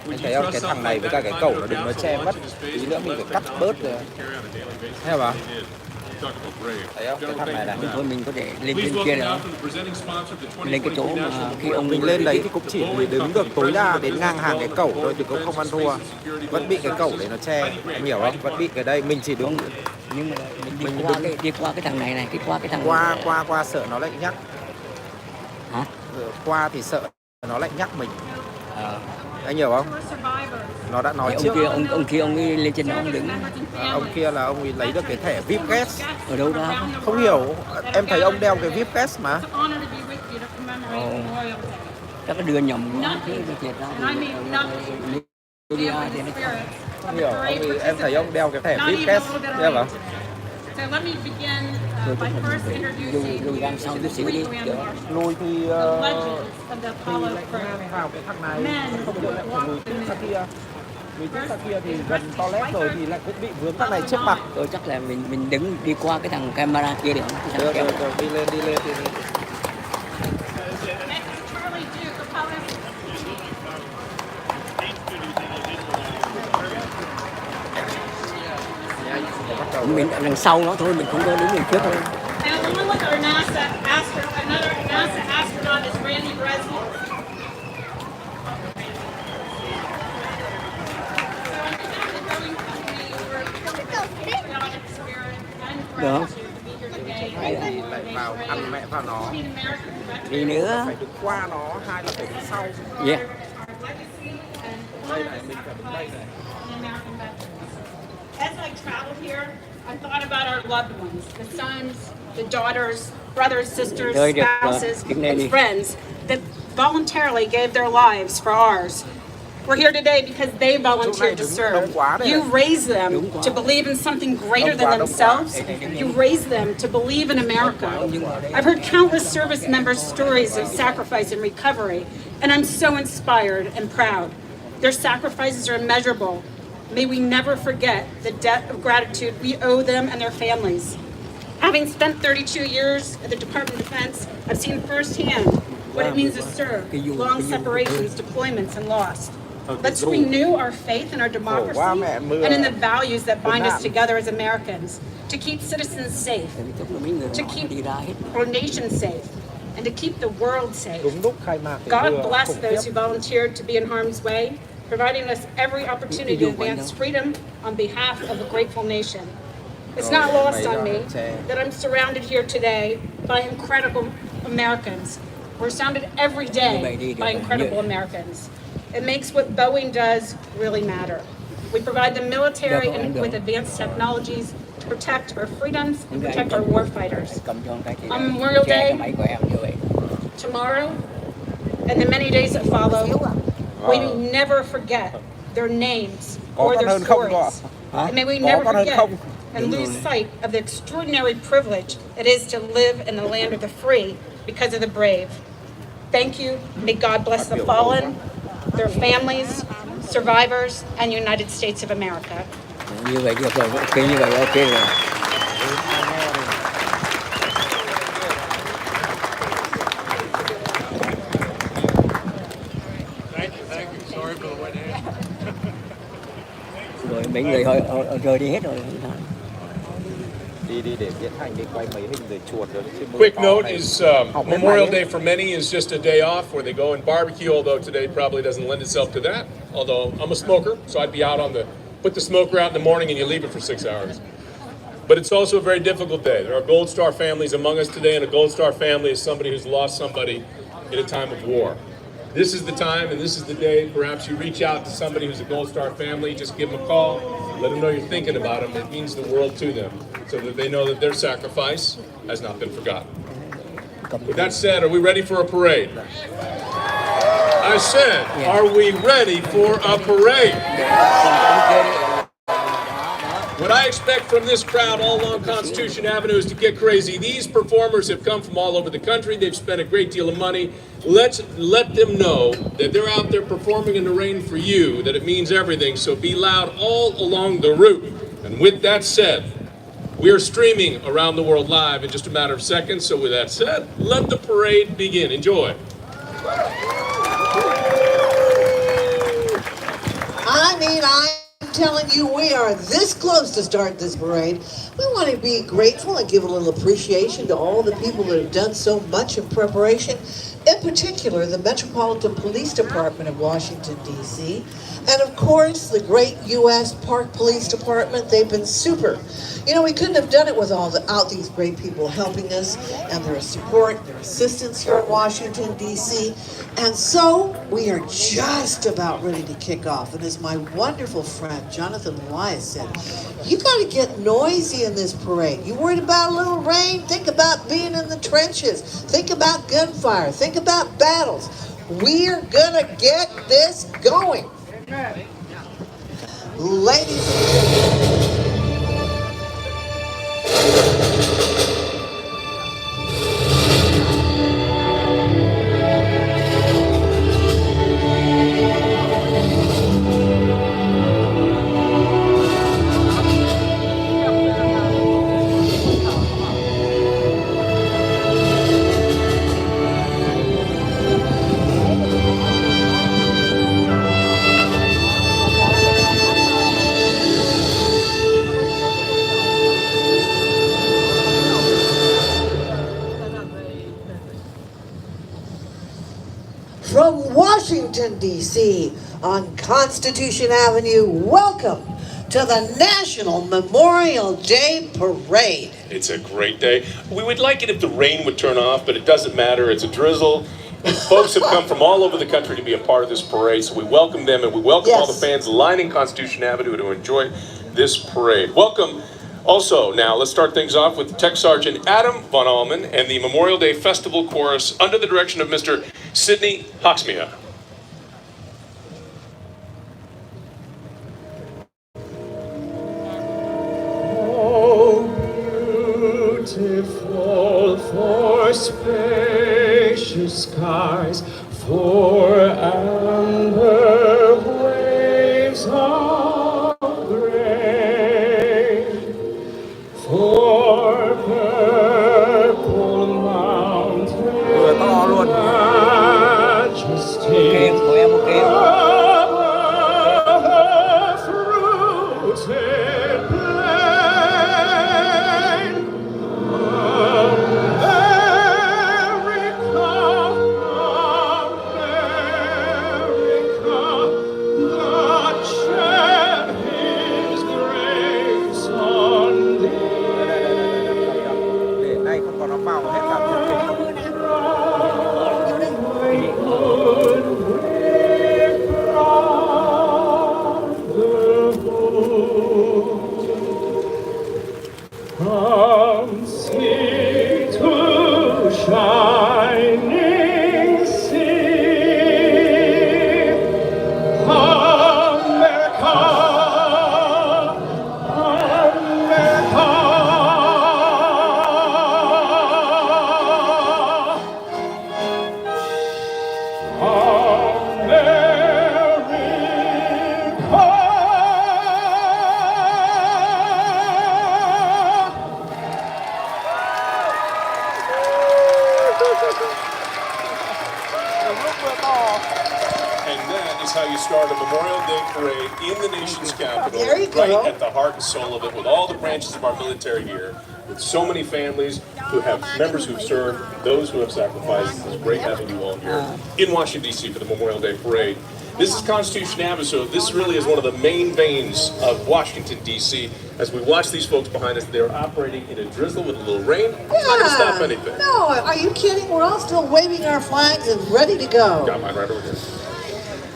Anh thấy không? Cái thằng này với cả cái cẩu nó đừng nó che mất. Tí nữa mình phải cắt bớt rồi. Thấy không ạ? Thấy không? Cái thằng này này. Thôi mình có thể lên trên kia nữa. Lên cái chỗ mà khi ông mình lên đấy thì cũng chỉ đứng được tối đa đến ngang hàng cái cẩu thôi, chứ cũng không ăn thua. Vẫn bị cái cẩu đấy nó che, em hiểu không? Vẫn bị cái đây, mình chỉ đứng. Nhưng mà mình đi qua cái thằng này, qua cái thằng qua sợ nó lại nhắc. Hả? Qua thì sợ nó lại nhắc mình. Anh hiểu không? Nó đã nói trước. Ông kia ông ấy lên trên đó ông đứng. Ông kia là ông ấy lấy được cái thẻ VIP Guest. Ở đâu ra? Không hiểu. Em thấy ông đeo cái VIP Guest mà. Chắc có đưa nhầm cái thiệt ra. Không hiểu. Em thấy ông đeo cái thẻ VIP Guest. Thấy không? So let me begin by first introducing lùi ra sau chút xíu đi. Lùi thì legends of the Apollo program. vào cái thằng này không được lại phải lùi tiếp ra kia. Lùi tiếp ra kia thì gần toilet rồi thì lại cũng bị vướng thằng này trước mặt. Tôi chắc là mình đứng đi qua cái thằng camera kia được. Được, đi lên. Mình ở đằng sau nó thôi, mình không có đứng đằng trước thôi. And along with our another NASA astronaut is Randy Bresnik. Được. Hay là lại vào ăn mẹ vào nó. Đi nữa. Phải đứng qua nó, hai là phải đứng sau. Yeah. Đây này, mình phải đứng đây này. As I traveled here, I thought about our loved ones, the sons, the daughters, brothers, sisters, spouses, and friends that voluntarily gave their lives for ours. We're here today because they volunteered to serve. You raised them to believe in something greater than themselves. You raised them to believe in America. I've heard countless service members' stories of sacrifice and recovery, and I'm so inspired and proud. Their sacrifices are immeasurable. May we never forget the debt of gratitude we owe them and their families. Having spent 32 years at the Department of Defense, I've seen firsthand what it means to serve, long separations, deployments, and loss. Let's renew our faith in our democracy and in the values that bind us together as Americans, to keep citizens safe, to keep our nation safe, and to keep the world safe. God bless those who volunteered to be in harm's way, providing us every opportunity to advance freedom on behalf of a grateful nation. It's not lost on me that I'm surrounded here today by incredible Americans. We're surrounded every day by incredible Americans. It makes what Boeing does really matter. We provide the military with advanced technologies to protect our freedoms and protect our warfighters. On Memorial Day, tomorrow, and the many days that follow, may we never forget their names or their stories. And may we never forget and lose sight of the extraordinary privilege it is to live in the land of the free because of the brave. Thank you. May God bless the fallen, their families, survivors, and United States of America. Như vậy được rồi, ok như vậy ok rồi. Rồi mấy người họ rời đi hết rồi. Đi để Diễn Hành đi quay mấy hình về chuột rồi. Quick note is Memorial Day for many is just a day off where they go and barbecue, although today probably doesn't lend itself to that. Although I'm a smoker, so I'd be out on put the smoker out in the morning and you leave it for 6 hours. But it's also a very difficult day. There are Gold Star families among us today, and a Gold Star family is somebody who's lost somebody in a time of war. This is the time and this is the day perhaps you reach out to somebody who's a Gold Star family, just give them a call, let them know you're thinking about them. It means the world to them, so that they know that their sacrifice has not been forgotten. With that said, are we ready for a parade? I said, are we ready for a parade? What I expect from this crowd all along Constitution Avenue is to get crazy. These performers have come from all over the country. They've spent a great deal of money. Let's let them know that they're out there performing in the rain for you, that it means everything. So be loud all along the route. And with that said, we are streaming around the world live in just a matter of seconds. So with that said, let the parade begin. Enjoy. I'm telling you, we are this close to start this parade. We want to be grateful and give a little appreciation to all the people that have done so much in preparation. In particular, the Metropolitan Police Department of Washington, D.C., and of course, the great U.S. Park Police Department. They've been super. You know, we couldn't have done it without these great people helping us and their support, their assistance here in Washington, D.C. And so we are just about ready to kick off. And as my wonderful friend Jonathan Elias said, you got to get noisy in this parade. You worried about a little rain? Think about being in the trenches. Think about gunfire. Think about battles. We're gonna get this going. Ladies and gentlemen. From Washington, D.C., on Constitution Avenue, welcome to the National Memorial Day Parade. It's a great day. We would like it if the rain would turn off, but it doesn't matter. It's a drizzle. Folks have come from all over the country to be a part of this parade, so we welcome them, and we welcome all the fans lining Constitution Avenue to enjoy this parade. Welcome. Also, now, let's start things off with Tech Sergeant Adam Von Allman and the Memorial Day Festival Chorus under the direction of Mr. Sidney Hawksmere. Oh, beautiful for spacious skies, for amber waves of gray, for purple mountains, majesty above the fruited plain. America, God shed His grace on Để đây không có nó vào hết cả chương trình. Day Parade in the nation's capital, There you go. right at the heart and soul of it, with all the branches of our military here, with so many families who have members who've served, those who have sacrificed. It's great having you all here in Washington, D.C. for the Memorial Day Parade. This is Constitution Avenue, so this really is one of the main veins of Washington, D.C. As we watch these folks behind us, they're operating in a drizzle with a little rain. It's not going to stop anything. No, are you kidding? We're all still waving our flags and ready to go. Got mine right over here.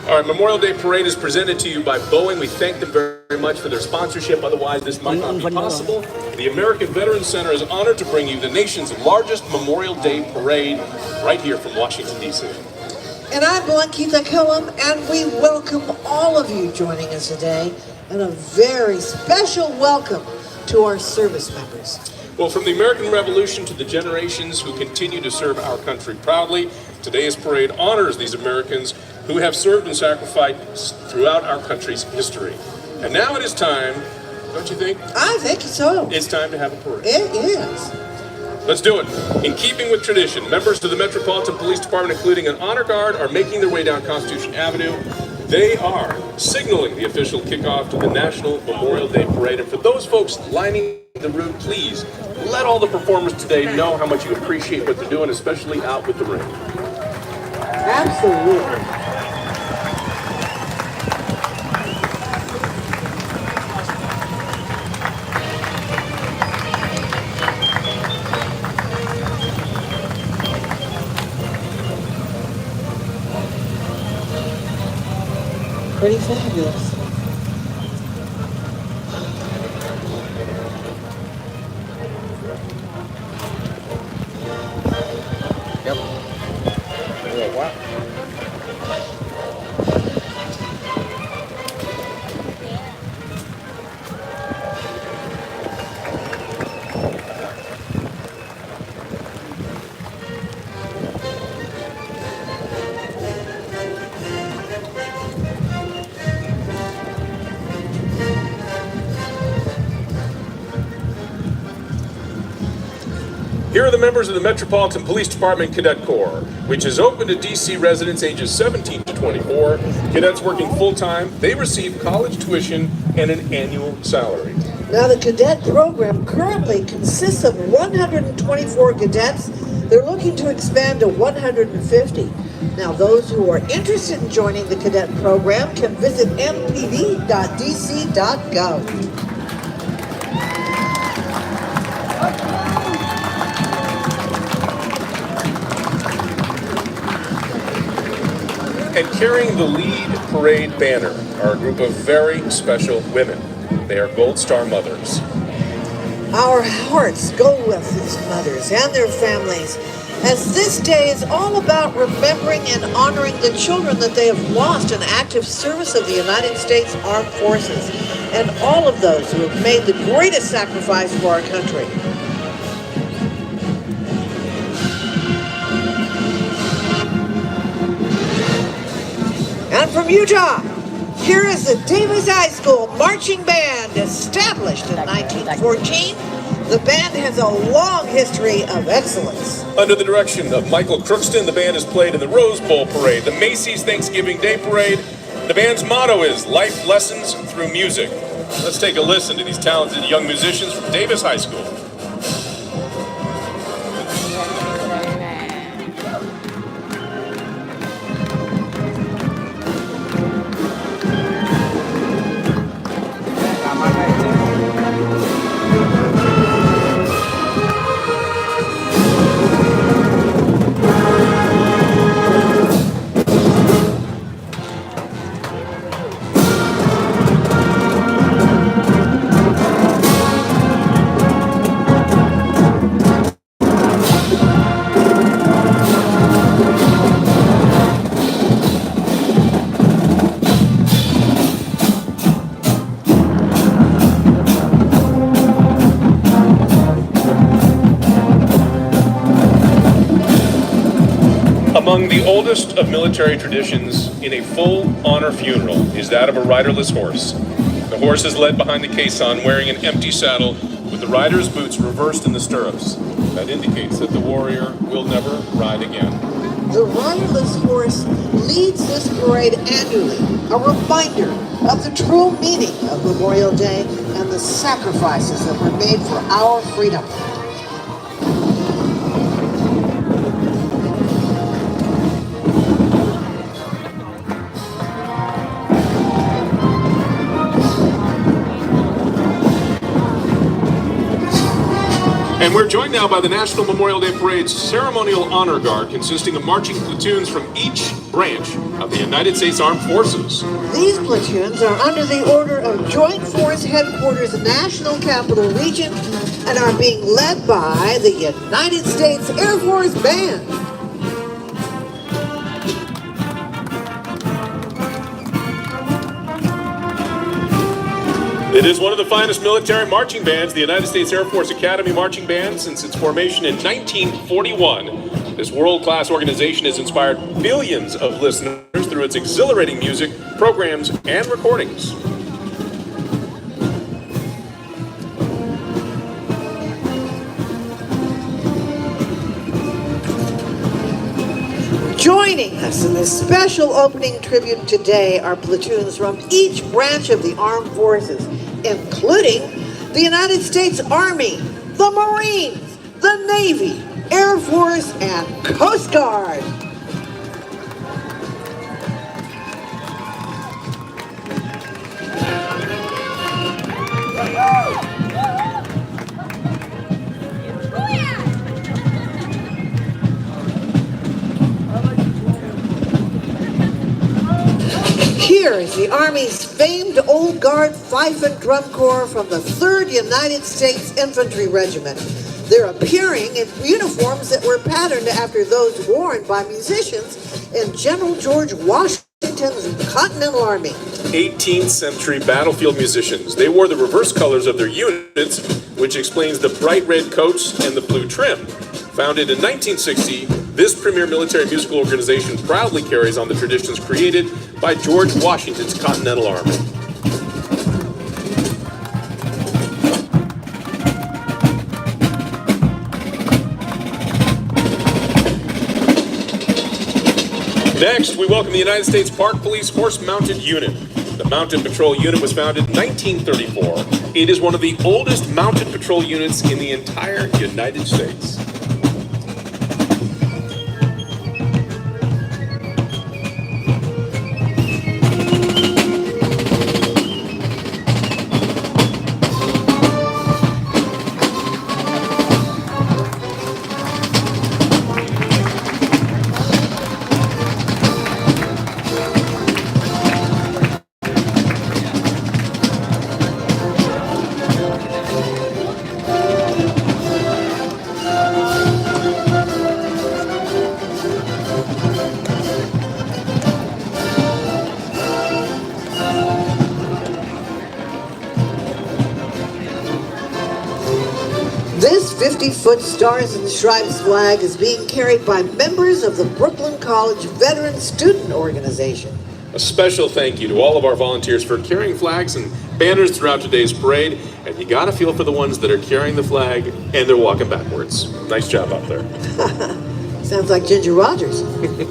All right, Memorial Day Parade is presented to you by Boeing. We thank them very much for their sponsorship. Otherwise, this might not be possible. The American Veterans Center is honored to bring you the nation's largest Memorial Day Parade right here from Washington, D.C. And I'm Blanquita Killam, and we welcome all of you joining us today, and a very special welcome to our service members. Well, from the American Revolution to the generations who continue to serve our country proudly, today's parade honors these Americans who have served and sacrificed throughout our country's history. And now it is time, don't you think? I think so. It's time to have a parade. It is. Let's do it. In keeping with tradition, members of the Metropolitan Police Department, including an honor guard, are making their way down Constitution Avenue. They are signaling the official kickoff to the National Memorial Day Parade. And for those folks lining the route, please let all the performers today know how much you appreciate what they're doing, especially out with the rain. Absolutely. Pretty fabulous. Yep. Wow. Here are the members of the Metropolitan Police Department Cadet Corps, which is open to D.C. residents ages 17 to 24. Cadets working full-time, they receive college tuition and an annual salary. Now, the cadet program currently consists of 124 cadets. They're looking to expand to 150. Now, those who are interested in joining the cadet program can visit mpd.dc.gov. And carrying the lead parade banner are a group of very special women. They are Gold Star mothers. Our hearts go with these mothers and their families, as this day is all about remembering and honoring the children that they have lost in active service of the United States Armed Forces, and all of those who have made the greatest sacrifice for our country. And from Utah, here is the Davis High School Marching Band, established in 1914. The band has a long history of excellence. Under the direction of Michael Crookston, the band has played in the Rose Bowl Parade, the Macy's Thanksgiving Day Parade. The band's motto is Life Lessons Through Music. Let's take a listen to these talented young musicians from Davis High School. Among the oldest of military traditions in a full honor funeral is that of a riderless horse. The horse is led behind the caisson wearing an empty saddle with the rider's boots reversed in the stirrups. That indicates that the warrior will never ride again. The riderless horse leads this parade annually, a reminder of the true meaning of Memorial Day and the sacrifices that were made for our freedom. And we're joined now by the National Memorial Day Parade's Ceremonial Honor Guard, consisting of marching platoons from each branch of the United States Armed Forces. These platoons are under the order of Joint Force Headquarters National Capital Region and are being led by the United States Air Force Band. It is one of the finest military marching bands, the United States Air Force Academy Marching Band, since its formation in 1941. This world-class organization has inspired billions of listeners through its exhilarating music, programs, and recordings. Joining us in this special opening tribute today are platoons from each branch of the armed forces, including the United States Army, the Marines, the Navy, Air Force, and Coast Guard. Here is the Army's famed Old Guard Fife and Drum Corps from the 3rd United States Infantry Regiment. They're appearing in uniforms that were patterned after those worn by musicians in General George Washington's Continental Army. 18th century battlefield musicians. They wore the reverse colors of their units, which explains the bright red coats and the blue trim. Founded in 1960, this premier military musical organization proudly carries on the traditions created by George Washington's Continental Army. Next, we welcome the United States Park Police Horse-Mounted Unit. The Mounted Patrol Unit was founded in 1934. It is one of the oldest mounted patrol units in the entire United States. This 50-foot Stars and Stripes flag is being carried by members of the Brooklyn College Veteran Student Organization. A special thank you to all of our volunteers for carrying flags and banners throughout today's parade. And you gotta feel for the ones that are carrying the flag and they're walking backwards. Nice job out there. Sounds like Ginger Rogers.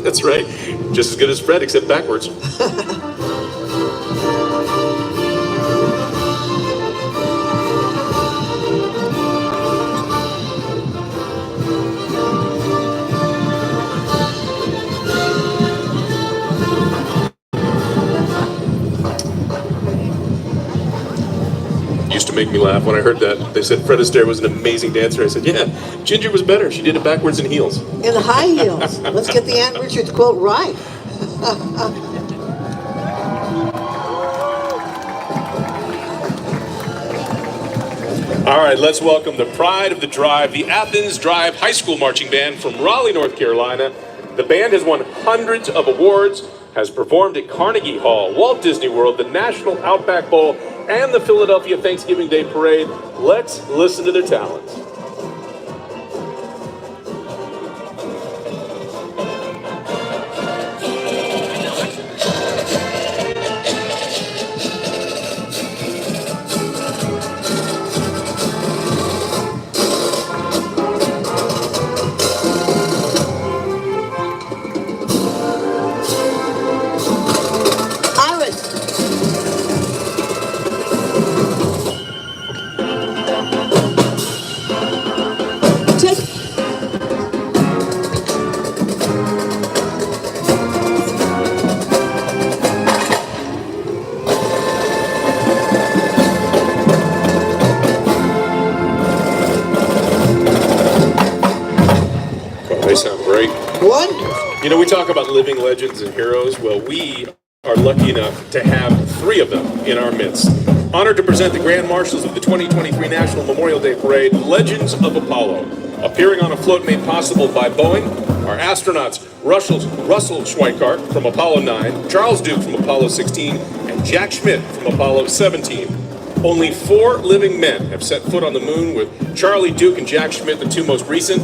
That's right. Just as good as Fred, except backwards. Used to make me laugh when I heard that. They said Fred Astaire was an amazing dancer. I said, yeah, Ginger was better. She did it backwards in heels. In high heels. Let's get the Ann Richards quote right. All right, let's welcome the pride of the drive, the Athens Drive High School Marching Band from Raleigh, North Carolina. The band has won hundreds of awards, has performed at Carnegie Hall, Walt Disney World, the National Outback Bowl, and the Philadelphia Thanksgiving Day Parade. Let's listen to their talent. Wonderful. You know, we talk about living legends and heroes. Well, we are lucky enough to have 3 of them in our midst. Honored to present the Grand Marshals of the 2023 National Memorial Day Parade, Legends of Apollo. Appearing on a float made possible by Boeing are astronauts Russell Schweikart from Apollo 9, Charles Duke from Apollo 16, and Jack Schmitt from Apollo 17. Only 4 living men have set foot on the moon, with Charlie Duke and Jack Schmitt the 2 most recent.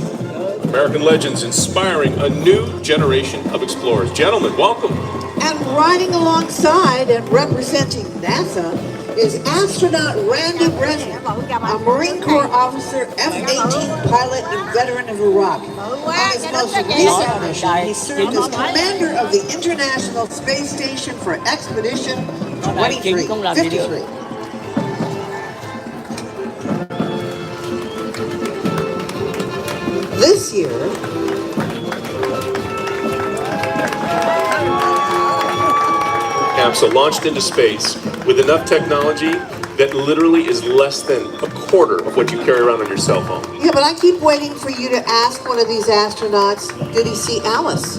American legends inspiring a new generation of explorers. Gentlemen, welcome. And riding alongside and representing NASA is astronaut Randy Brennan, a Marine Corps officer, F-18 pilot and veteran of Iraq. On his most recent mission, he served as commander of the International Space Station for Expedition 2353. This year, capsule launched into space with enough technology that literally is less than a quarter of what you carry around on your cell phone. Yeah, but I keep waiting for you to ask one of these astronauts, did he see Alice?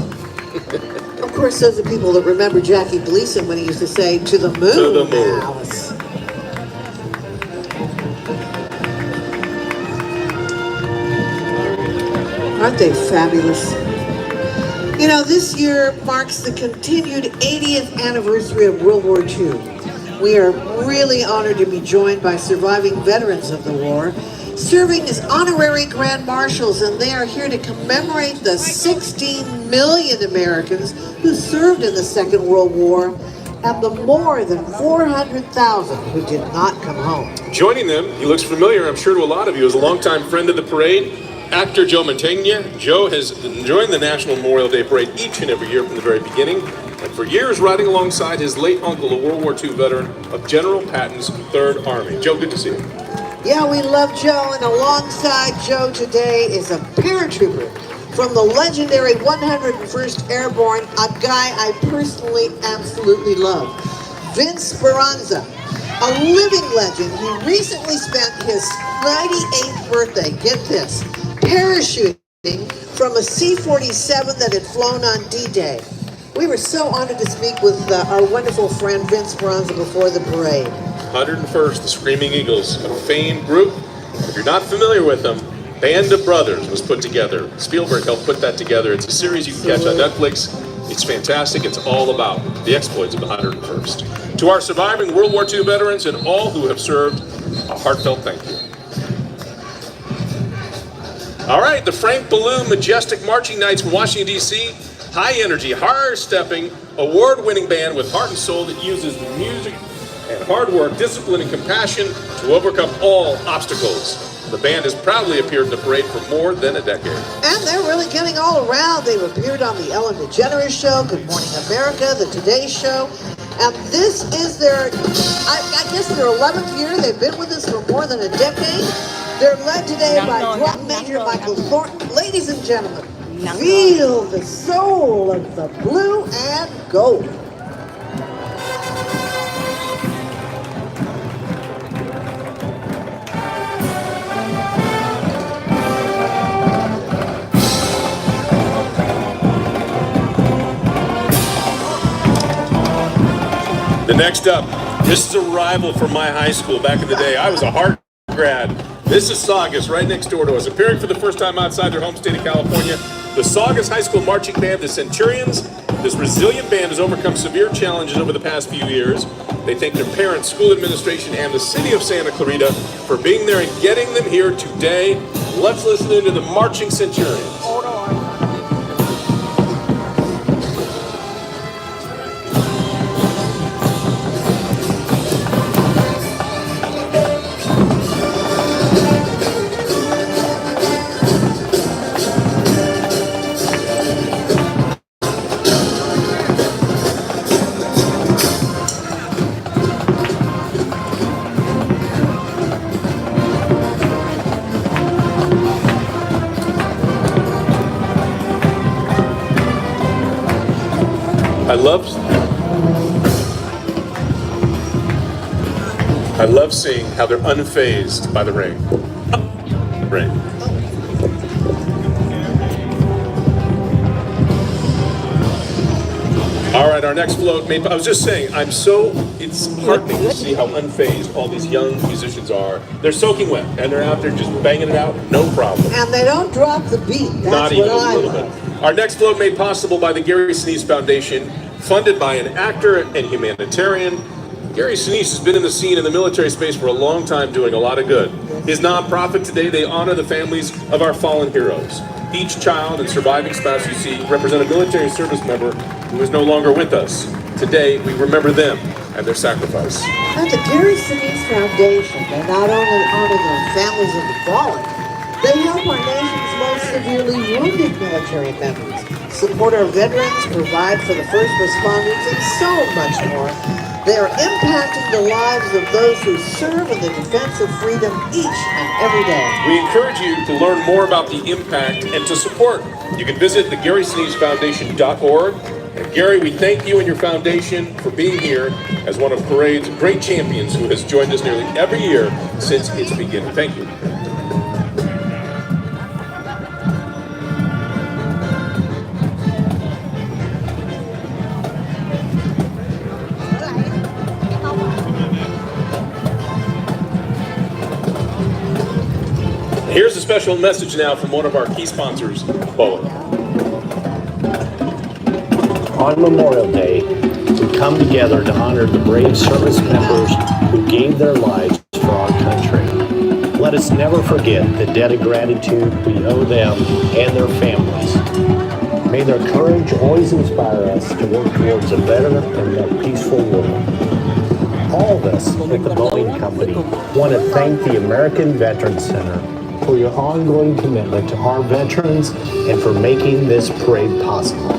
Of course, those are people that remember Jackie Gleason when he used to say, to the moon, to the moon. Alice. Aren't they fabulous? You know, this year marks the continued 80th anniversary of World War II. We are really honored to be joined by surviving veterans of the war, serving as honorary Grand Marshals, and they are here to commemorate the 16 million Americans who served in the Second World War and the more than 400,000 who did not come home. Joining them, he looks familiar, I'm sure, to a lot of you, as a longtime friend of the parade, actor Joe Mantegna. Joe has joined the National Memorial Day Parade each and every year from the very beginning, and for years riding alongside his late uncle, a World War II veteran of General Patton's 3rd Army. Joe, good to see you. Yeah, we love Joe, and alongside Joe today is a paratrooper from the legendary 101st Airborne, a guy I personally absolutely love, Vince Speranza, a living legend. He recently spent his 98th birthday, get this, parachuting from a C-47 that had flown on D-Day. We were so honored to speak with our wonderful friend Vince Speranza before the parade. 101st, the Screaming Eagles, a famed group. If you're not familiar with them, Band of Brothers was put together. Spielberg helped put that together. It's a series you can catch on Netflix. It's fantastic. It's all about the exploits of the 101st. To our surviving World War II veterans and all who have served, a heartfelt thank you. All right, the Frank Ballou Majestic Marching Knights from Washington, D.C., high energy, hard-stepping, award-winning band with heart and soul that uses music and hard work, discipline, and compassion to overcome all obstacles. The band has proudly appeared in the parade for more than a decade. And they're really getting all around. They've appeared on the Ellen DeGeneres Show, Good Morning America, the Today Show, and this is their, I guess their 11th year. They've been with us for more than a decade. They're led today by Drum Major Michael Thornton. Ladies and gentlemen, feel the soul of the blue and gold. The next up, this is a rival from my high school back in the day. I was a Hart grad. This is Saugus, right next door to us. Appearing for the first time outside their home state of California, the Saugus High School Marching Band, the Centurions. This resilient band has overcome severe challenges over the past few years. They thank their parents, school administration, and the city of Santa Clarita for being there and getting them here today. Let's listen into the Marching Centurions. I love seeing how they're unfazed by the rain. Rain. All right, our next float, I was just saying, it's heartening to see how unfazed all these young musicians are. They're soaking wet, and they're out there just banging it out, no problem. And they don't drop the beat. That's Not even what a little bit. Our next float made possible by the Gary Sinise Foundation, funded by an actor and humanitarian. Gary Sinise has been in the scene in the military space for a long time, doing a lot of good. His nonprofit today, they honor the families of our fallen heroes. Each child and surviving spouse you see represent a military service member who is no longer with us. Today, we remember them and their sacrifice. At the Gary Sinise Foundation, they not only honor the families of the fallen, they help our nation's most severely wounded military members, support our veterans, provide for the first responders, and so much more. They are impacting the lives of those who serve in the defense of freedom each and every day. We encourage you to learn more about the impact and to support. You can visit theGarySiniseFoundation.org. And Gary, we thank you and your foundation for being here as one of Parade's great champions who has joined us nearly every year since its beginning. Thank you. Here's a special message now from one of our key sponsors, Boeing. On Memorial Day, we come together to honor the brave service members who gave their lives for our country. Let us never forget the debt of gratitude we owe them and their families. May their courage always inspire us to work towards a better and more peaceful world. All of us at the Boeing Company want to thank the American Veterans Center for your ongoing commitment to our veterans and for making this parade possible.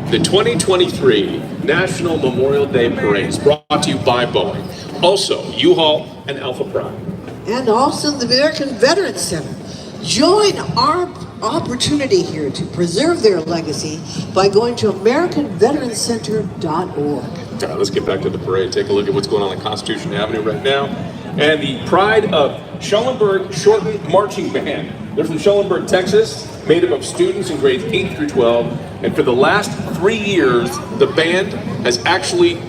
The 2023 National Memorial Day Parade is brought to you by Boeing, also U-Haul and Alpha Prime. And also the American Veterans Center. Join our opportunity here to preserve their legacy by going to AmericanVeteransCenter.org. All right, let's get back to the parade. Take a look at what's going on Constitution Avenue right now. And the pride of Schellenberg Shortened Marching Band. They're from Schellenberg, Texas, made up of students in grades 8 through 12. And for the last 3 years, the band has actually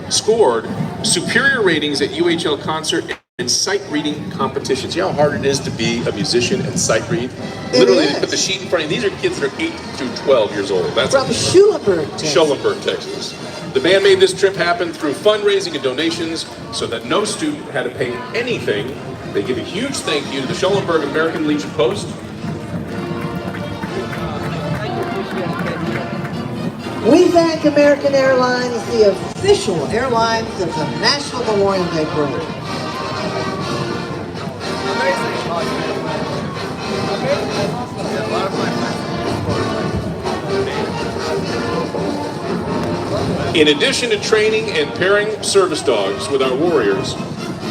scored superior ratings at UHL concert and sight reading competitions. You know how hard it is to be a musician and sight read? Literally, they put the sheet in front of you. These are kids that are 8 through 12 years old. That's from Schellenberg, Texas. Schellenberg, Texas. The band made this trip happen through fundraising and donations so that no student had to pay anything. They give a huge thank you to the Schellenberg American Legion Post. We thank American Airlines, the official airlines of the National Memorial Day Parade. In addition to training and pairing service dogs with our warriors,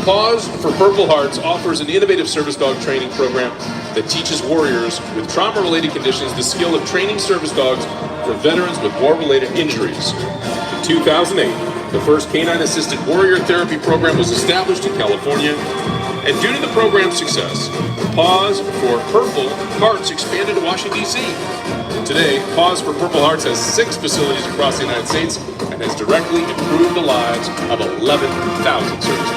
Pause for Purple Hearts offers an innovative service dog training program that teaches warriors with trauma-related conditions the skill of training service dogs for veterans with war-related injuries. In 2008, the first canine-assisted warrior therapy program was established in California, and due to the program's success, Pause for Purple Hearts expanded to Washington, D.C. Today, Pause for Purple Hearts has 6 facilities across the United States and has directly improved the lives of 11,000 service members.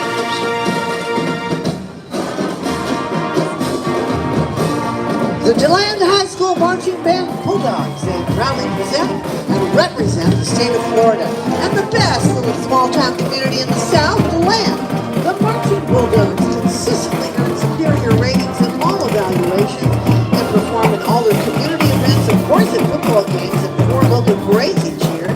The DeLand High School Marching Band Bulldogs, they proudly present and represent the state of Florida and the best little small-town community in the South, DeLand. The Marching Bulldogs consistently earn superior ratings in all evaluations and perform in all their community events, of course at football games and 4 local parades each year.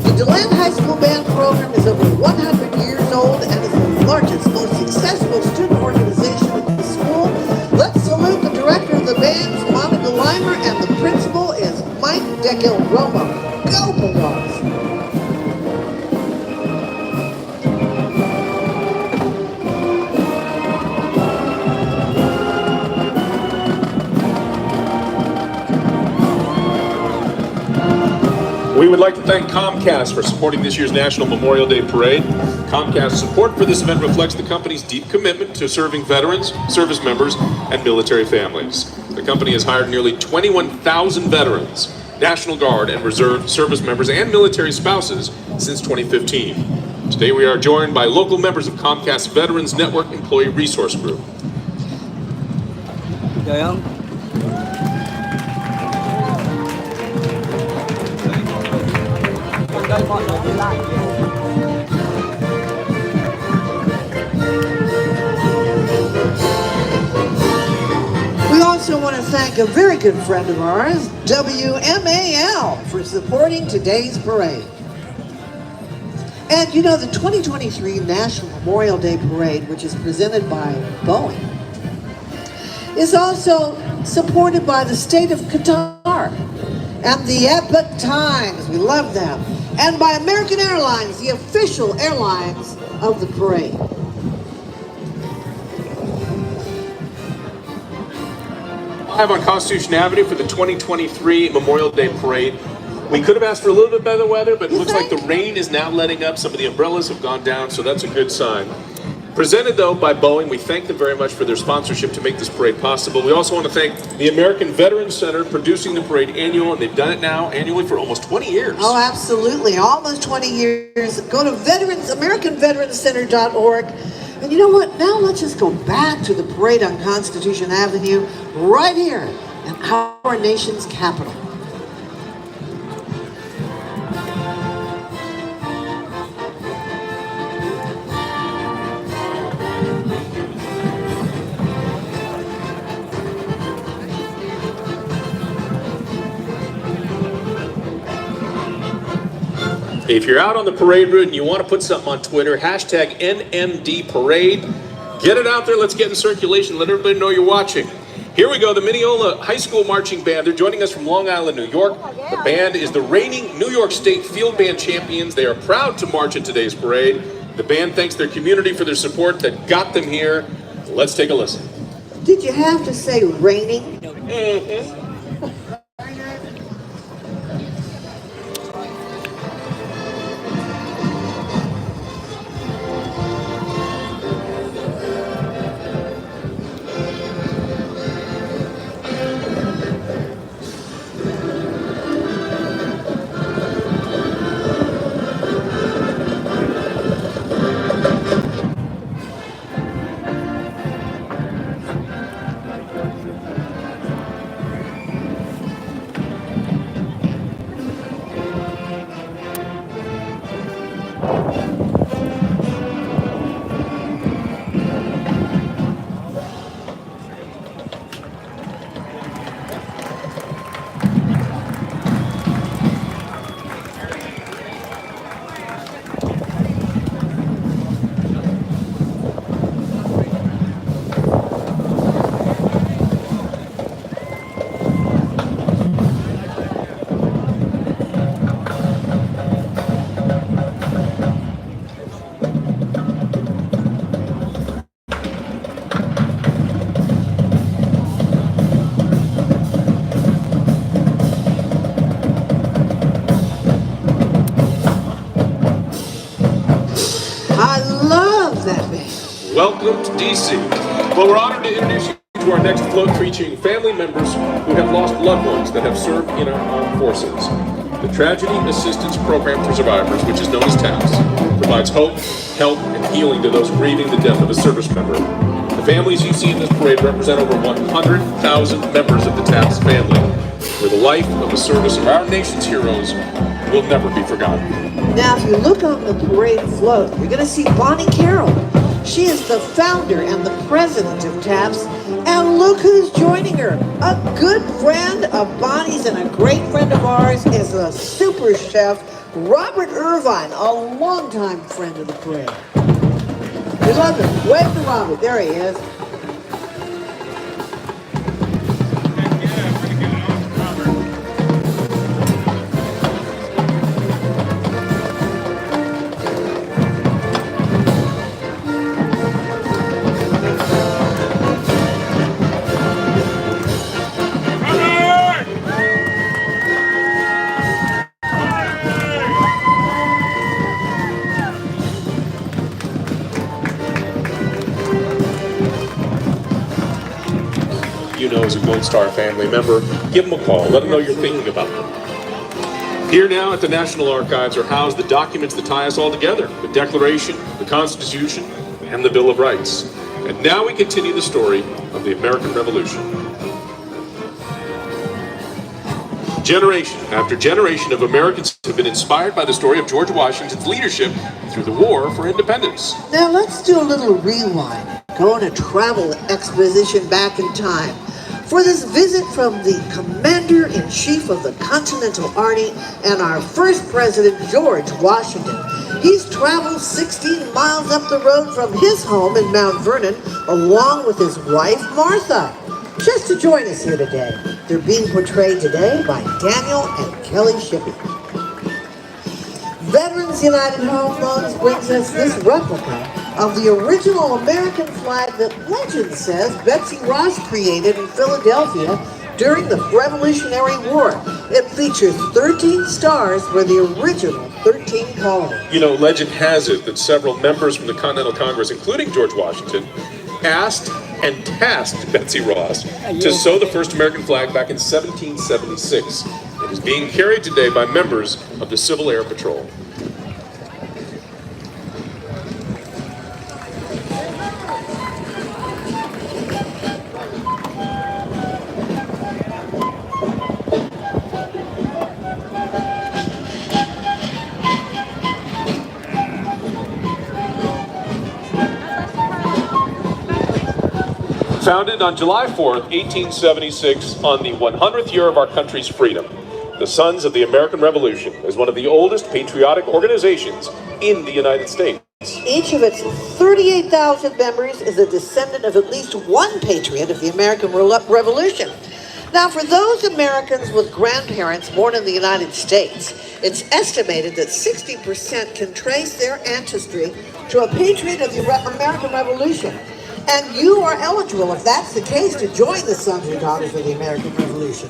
The DeLand High School Band program is over 100 years old and is the largest, most successful student organization in the school. Let's salute the director of the band, Monica Limer, and the principal is Mike Deckel Romo. Go Bulldogs! We would like to thank Comcast for supporting this year's National Memorial Day Parade. Comcast's support for this event reflects the company's deep commitment to serving veterans, service members, and military families. The company has hired nearly 21,000 veterans, National Guard and Reserve service members, and military spouses since 2015. Today we are joined by local members of Comcast Veterans Network Employee Resource Group. We also want to thank a very good friend of ours, WMAL, for supporting today's parade. And you know, the 2023 National Memorial Day Parade, which is presented by Boeing, is also supported by the state of Qatar and the Epoch Times, we love them, and by American Airlines, the official airlines of the parade. Live on Constitution Avenue for the 2023 Memorial Day Parade. We could have asked for a little bit better weather, but it looks like the rain is now letting up. Some of the umbrellas have gone down, so that's a good sign. Presented, though, by Boeing. We thank them very much for their sponsorship to make this parade possible. We also want to thank the American Veterans Center producing the parade annual, and they've done it now annually for almost 20 years. Oh, absolutely. Almost 20 years. Go to AmericanVeteransCenter.org. And you know what? Now let's just go back to the parade on Constitution Avenue, right here in our nation's capital. If you're out on the parade route and you want to put something on Twitter, hashtag NMD Parade. Get it out there. Let's get in circulation. Let everybody know you're watching. Here we go. The Mineola High School Marching Band. They're joining us from Long Island, New York. The band is the reigning New York State Field Band champions. They are proud to march in today's parade. The band thanks their community for their support that got them here. Let's take a listen. Did you have to say raining? Mm-hmm. Welcome to DC. Well, we're honored to introduce you to our next float featuring family members who have lost loved ones that have served in our armed forces. The Tragedy Assistance Program for Survivors, which is known as TAPS, provides hope, help, and healing to those grieving the death of a service member. The families you see in this parade represent over 100,000 members of the TAPS family, where the life of the service of our nation's heroes will never be forgotten. Now, if you look on the parade float, you're going to see Bonnie Carroll. She is the founder and the president of TAPS. And look who's joining her. A good friend of Bonnie's and a great friend of ours is a super chef, Robert Irvine, a longtime friend of the parade. We love him. Wave to Robert. There he is. know is a Gold Star family member, give them a call. Let them know you're thinking about them. Here now at the National Archives are housed the documents that tie us all together: the Declaration, the Constitution, and the Bill of Rights. And now we continue the story of the American Revolution. Generation after generation of Americans have been inspired by the story of George Washington's leadership through the War for Independence. Now let's do a little rewind. Go on a travel exposition back in time. For this visit from the Commander-in-Chief of the Continental Army and our first President, George Washington. He's traveled 16 miles up the road from his home in Mount Vernon, along with his wife, Martha, just to join us here today. They're being portrayed today by Daniel and Kelly Shippey. Veterans United Home Loans brings us this replica of the original American flag that legend says Betsy Ross created in Philadelphia during the Revolutionary War. It features 13 stars for the original 13 colonies. You know, legend has it that several members from the Continental Congress, including George Washington, asked and tasked Betsy Ross to sew the first American flag back in 1776. It is being carried today by members of the Civil Air Patrol. Founded on July 4th, 1876, on the 100th year of our country's freedom, the Sons of the American Revolution is one of the oldest patriotic organizations in the United States. Each of its 38,000 members is a descendant of at least one patriot of the American Revolution. Now, for those Americans with grandparents born in the United States, it's estimated that 60% can trace their ancestry to a patriot of the American Revolution. And you are eligible, if that's the case, to join the Sons and Daughters of the American Revolution.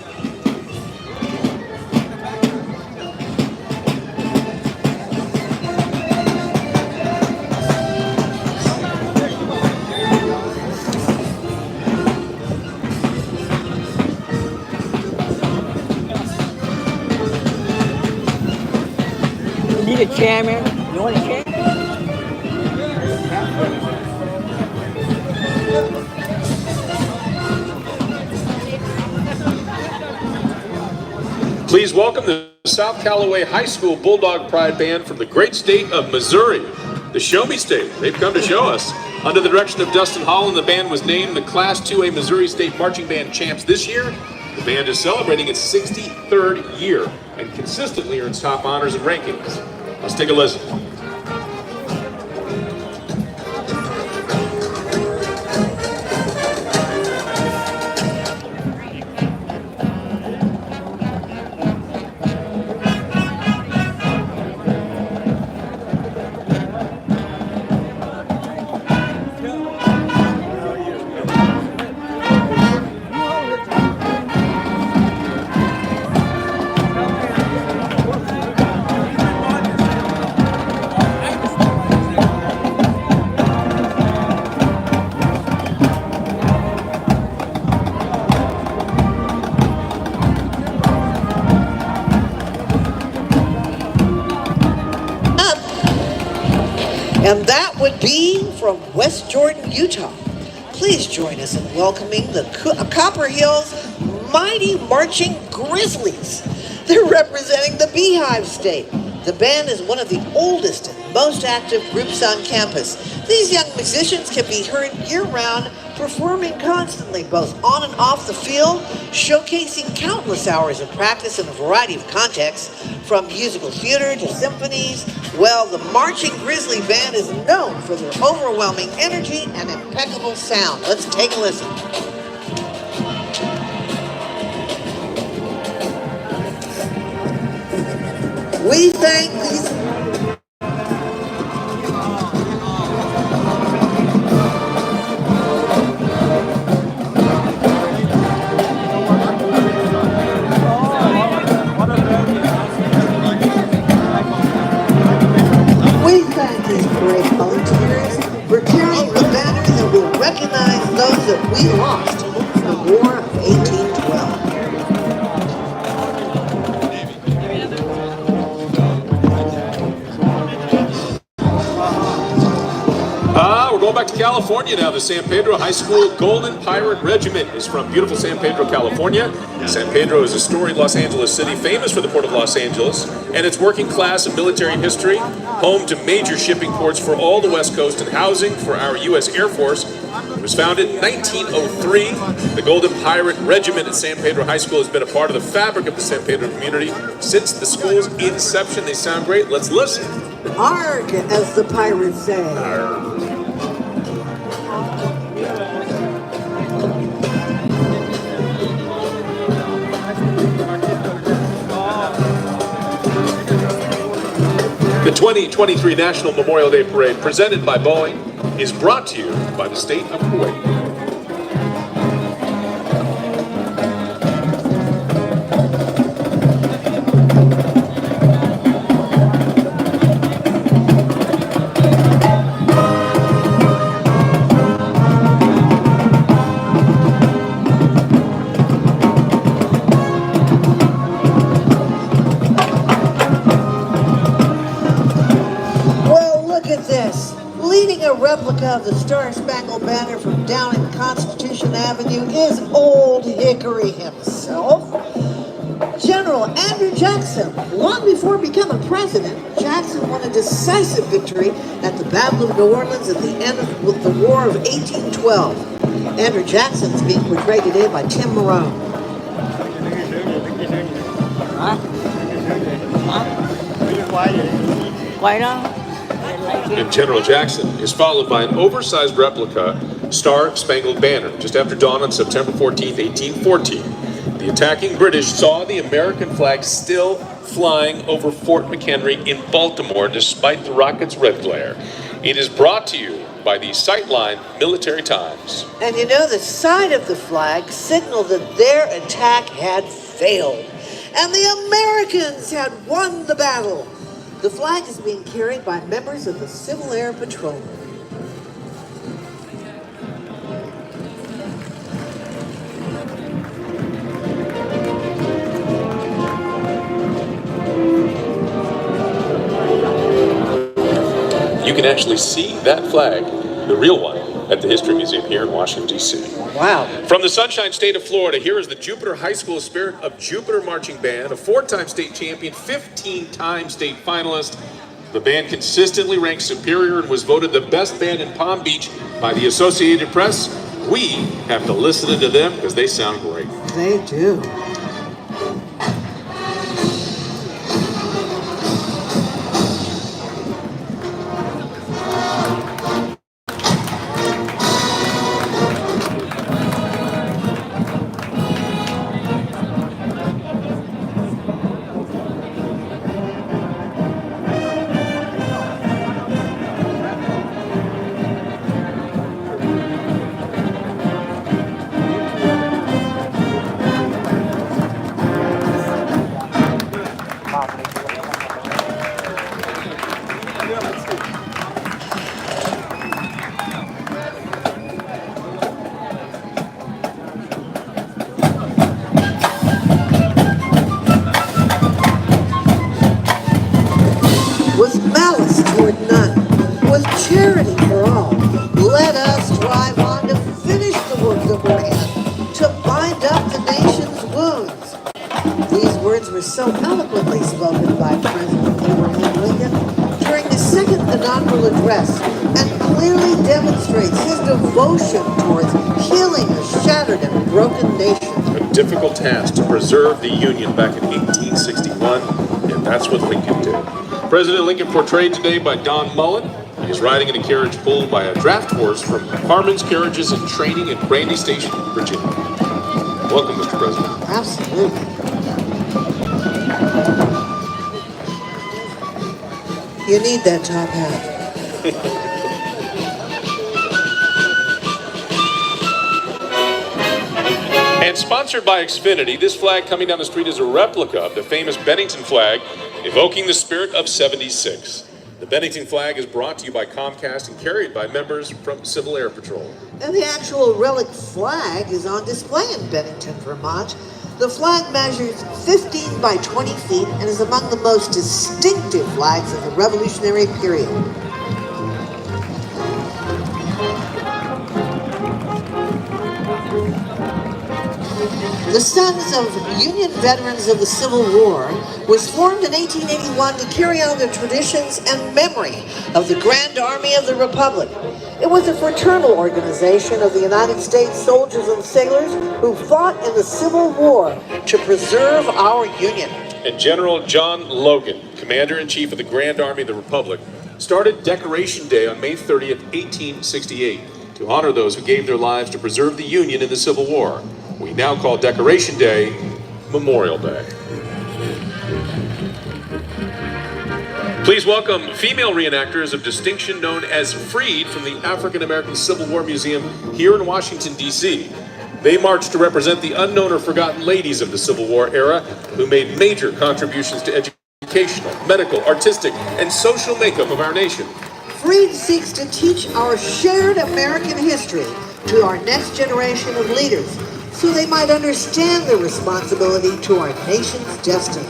You need a chair, man? You want a chair? Please welcome the South Callaway High School Bulldog Pride Band from the great state of Missouri, the Show Me State. They've come to show us. Under the direction of Dustin Holland, the band was named the Class 2A Missouri State Marching Band Champs this year. The band is celebrating its 63rd year and consistently earns top honors and rankings. Let's take a listen. And that would be from West Jordan, Utah. Please join us in welcoming the Copper Hills Mighty Marching Grizzlies. They're representing the Beehive State. The band is one of the oldest and most active groups on campus. These young musicians can be heard year-round, performing constantly, both on and off the field, showcasing countless hours of practice in a variety of contexts, from musical theater to symphonies. Well, the Marching Grizzly Band is known for their overwhelming energy and impeccable sound. Let's take a listen. We thank these... recognize those that we lost in the War of California now. The San Pedro High School Golden Pirate Regiment is from beautiful San Pedro, California. San Pedro is a storied Los Angeles city famous for the Port of Los Angeles and its working class and military history, home to major shipping ports for all the West Coast and housing for our U.S. Air Force. It was founded in 1903. The Golden Pirate Regiment at San Pedro High School has been a part of the fabric of the San Pedro community since the school's inception. They sound great. Let's listen. Arg, as the pirates say. The 2023 National Memorial Day Parade, presented by Boeing, is brought to you by the state of Kuwait. Replica of the Star-Spangled Banner from down in Constitution Avenue is Old Hickory himself. General Andrew Jackson. Long before becoming president, Jackson won a decisive victory at the Battle of New Orleans at the end of the War of 1812. Andrew Jackson is being portrayed today by Tim Marone. Quay đó. And General Jackson is followed by an oversized replica Star-Spangled Banner just after dawn on September 14, 1814. The attacking British saw the American flag still flying over Fort McHenry in Baltimore despite the rocket's red glare. It is brought to you by the Sightline Military Times. And you know, the side of the flag signaled that their attack had failed and the Americans had won the battle. The flag is being carried by members of the Civil Air Patrol. You can actually see that flag, the real one, at the History Museum here in Washington, D.C. Wow. From the Sunshine State of Florida, here is the Jupiter High School Spirit of Jupiter Marching Band, a 4-time state champion, 15-time state finalist. The band consistently ranked superior and was voted the best band in Palm Beach by the Associated Press. We have to listen to them because they sound great. They do. So eloquently spoken by President Abraham Lincoln during the second inaugural address and clearly demonstrates his devotion towards healing a shattered and broken nation. A difficult task to preserve the Union back in 1861, and that's what Lincoln did. President Lincoln portrayed today by Don Mullen. He is riding in a carriage pulled by a draft horse from Harmon's Carriages and Training in Brandy Station, Virginia. Welcome, Mr. President. Absolutely. You need that top hat. And sponsored by Xfinity, this flag coming down the street is a replica of the famous Bennington flag, evoking the spirit of '76. The Bennington flag is brought to you by Comcast and carried by members from Civil Air Patrol. And the actual relic flag is on display in Bennington, Vermont. The flag measures 15 by 20 feet and is among the most distinctive flags of the Revolutionary period. The Sons of Union Veterans of the Civil War was formed in 1881 to carry on the traditions and memory of the Grand Army of the Republic. It was a fraternal organization of the United States soldiers and sailors who fought in the Civil War to preserve our Union. And General John Logan, Commander-in-Chief of the Grand Army of the Republic, started Decoration Day on May 30th, 1868, to honor those who gave their lives to preserve the Union in the Civil War. We now call Decoration Day Memorial Day. Please welcome female reenactors of distinction known as Freed from the African American Civil War Museum here in Washington, D.C. They marched to represent the unknown or forgotten ladies of the Civil War era who made major contributions to educational, medical, artistic, and social makeup of our nation. Freed seeks to teach our shared American history to our next generation of leaders so they might understand their responsibility to our nation's destiny.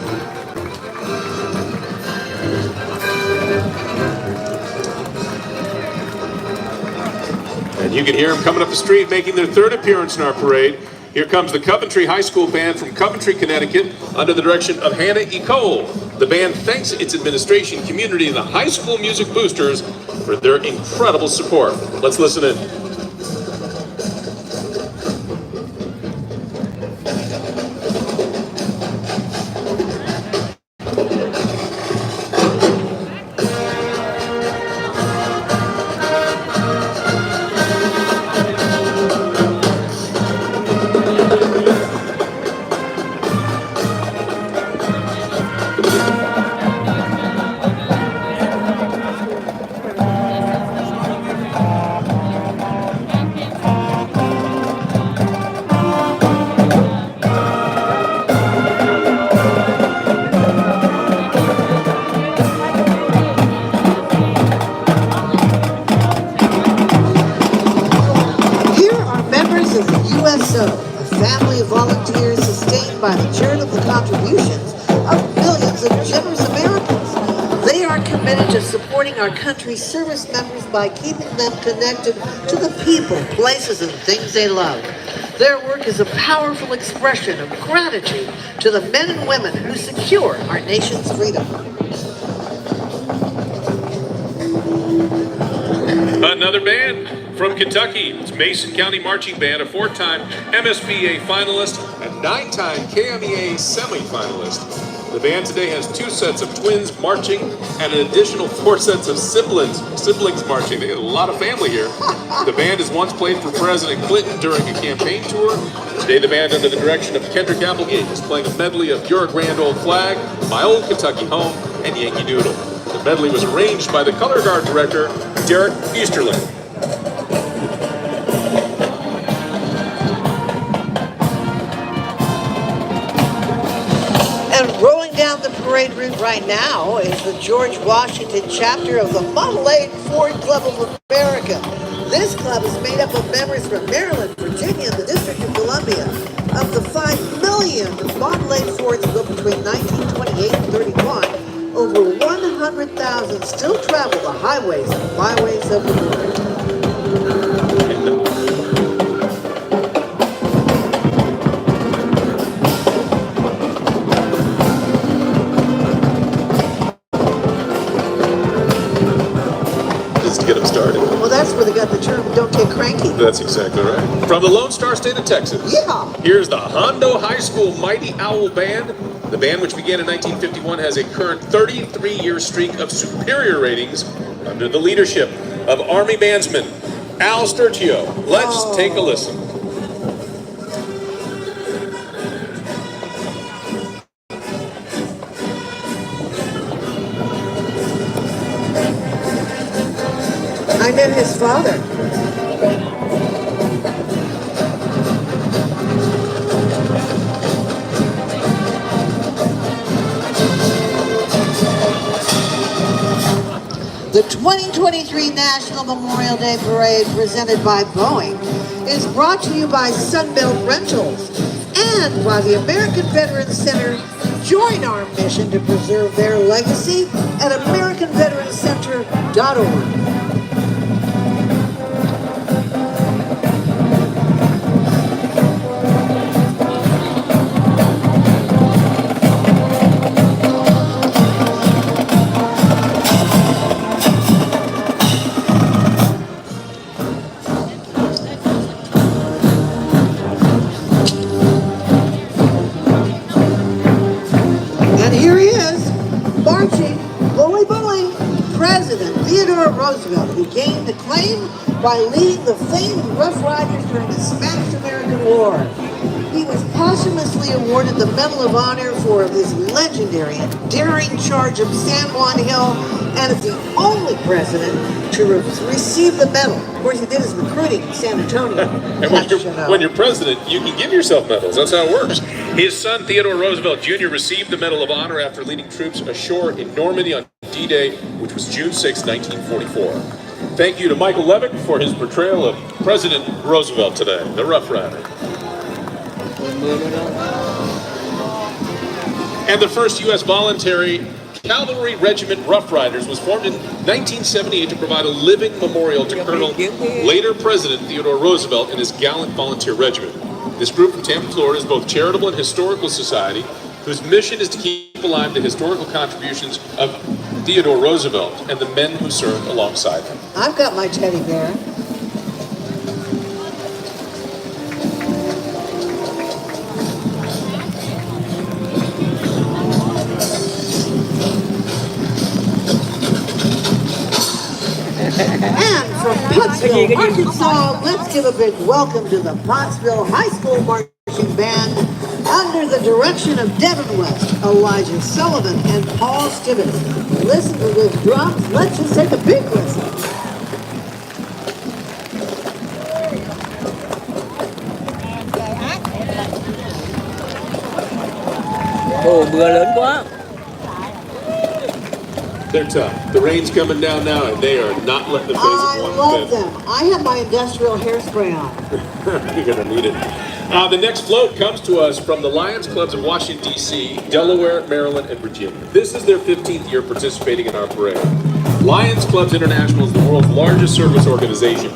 And you can hear them coming up the street making their third appearance in our parade. Here comes the Coventry High School Band from Coventry, Connecticut, under the direction of Hannah E. Cole. The band thanks its administration, community, and the high school music boosters for their incredible support. Let's listen in. By the charitable contributions of millions of generous Americans. They are committed to supporting our country's service members by keeping them connected to the people, places, and things they love. Their work is a powerful expression of gratitude to the men and women who secure our nation's freedom. Another band from Kentucky. It's Mason County Marching Band, a 4-time MSBA finalist, a 9-time KMEA semi-finalist. The band today has 2 sets of twins marching and an additional 4 sets of siblings marching. They got a lot of family here. The band has once played for President Clinton during a campaign tour. Today the band, under the direction of Kendrick Applegate, is playing a medley of Your Grand Old Flag, My Old Kentucky Home, and Yankee Doodle. The medley was arranged by the color guard director, Derek Easterling. And rolling down the parade route right now is the George Washington chapter of the Model 8 Ford Club of America. This club is made up of members from Maryland, Virginia, and the District of Columbia. Of the 5 million Model 8 Fords built between 1928 and 31, over 100,000 still travel the highways and byways of the world. Just to get them started. Well, that's where they got the term, don't get cranky. That's exactly right. From the Lone Star State of Texas, here's the Hondo High School Mighty Owl Band. The band, which began in 1951, has a current 33-year streak of superior ratings under the leadership of Army bandsman Al Sturcio. Let's take a listen. I met his father. The 2023 National Memorial Day Parade, presented by Boeing, is brought to you by Sunbelt Rentals and by the American Veterans Center. Join our mission to preserve their legacy at AmericanVeteransCenter.org. gained acclaim by leading the famed Rough Riders during the Spanish-American War. He was posthumously awarded the Medal of Honor for his legendary and daring charge of San Juan Hill, and is the only president to receive the medal. Of course, he did his recruiting in San Antonio. And when you're president, you can give yourself medals. That's how it works. His son, Theodore Roosevelt Jr., received the Medal of Honor after leading troops ashore in Normandy on D-Day, which was June 6, 1944. Thank you to Michael Levick for his portrayal of President Roosevelt today, the Rough Rider. And the first U.S. voluntary Cavalry Regiment Rough Riders was formed in 1978 to provide a living memorial to Colonel, later President Theodore Roosevelt and his gallant volunteer regiment. This group from Tampa, Florida is both charitable and historical society whose mission is to keep alive the historical contributions of Theodore Roosevelt and the men who served alongside him. I've got my teddy bear. And from Pottsville, Arkansas, let's give a big welcome to the Pottsville High School Marching Band under the direction of Devin West, Elijah Sullivan, and Paul Stibbons. Listen to those drums. Let's just take a big listen. Ồ, mưa lớn quá. They're tough. The rain's coming down now, and they are not letting the phase I of one love bit. them. I have my industrial hairspray on. You're going to need it. The next float comes to us from the Lions Clubs of Washington, D.C., Delaware, Maryland, and Virginia. This is their 15th year participating in our parade. Lions Clubs International is the world's largest service organization.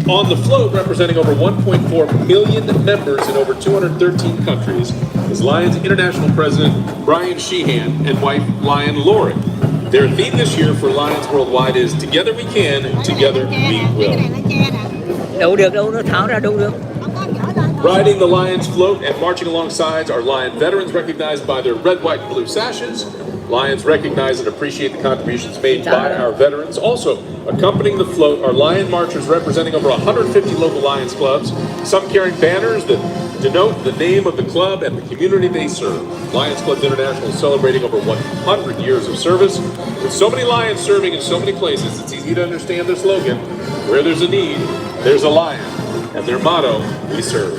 On the float, representing over 1.4 million members in over 213 countries, is Lions International President Brian Sheehan and wife Lion Lori. Their theme this year for Lions Worldwide is Together We Can, Together We Will. Đâu được đâu, nó tháo ra đâu được. Riding the Lions float and marching alongside are Lion veterans recognized by their red, white, and blue sashes. Lions recognize and appreciate the contributions made by our veterans. Also, accompanying the float are Lion marchers representing over 150 local Lions clubs, some carrying banners that denote the name of the club and the community they serve. Lions Clubs International is celebrating over 100 years of service. With so many Lions serving in so many places, it's easy to understand their slogan, where there's a need, there's a Lion, and their motto, we serve.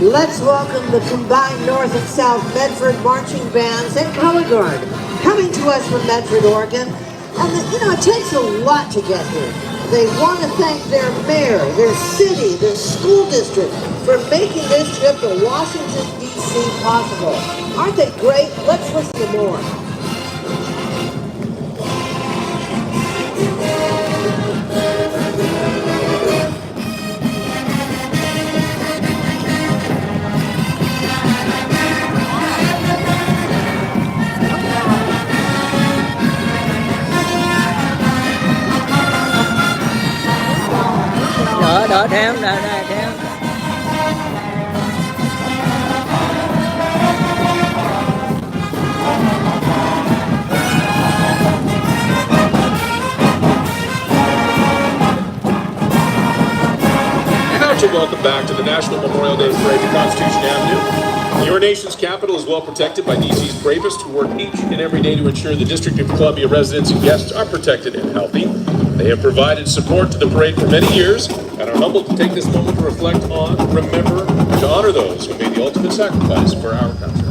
Let's welcome the combined North and South Medford marching bands and color guard coming to us from Medford, Oregon. And it takes a lot to get here. They want to thank their mayor, their city, their school district for making this trip to Washington, D.C. possible. Aren't they great? Let's listen to more. Đỡ theo, đỡ theo. Welcome back to the National Memorial Day Parade to Constitution Avenue. Your nation's capital is well protected by DC's bravest who work each and every day to ensure the District of Columbia residents and guests are protected and healthy. They have provided support to the parade for many years and are humbled to take this moment to reflect on, remember, and to honor those who made the ultimate sacrifice for our country.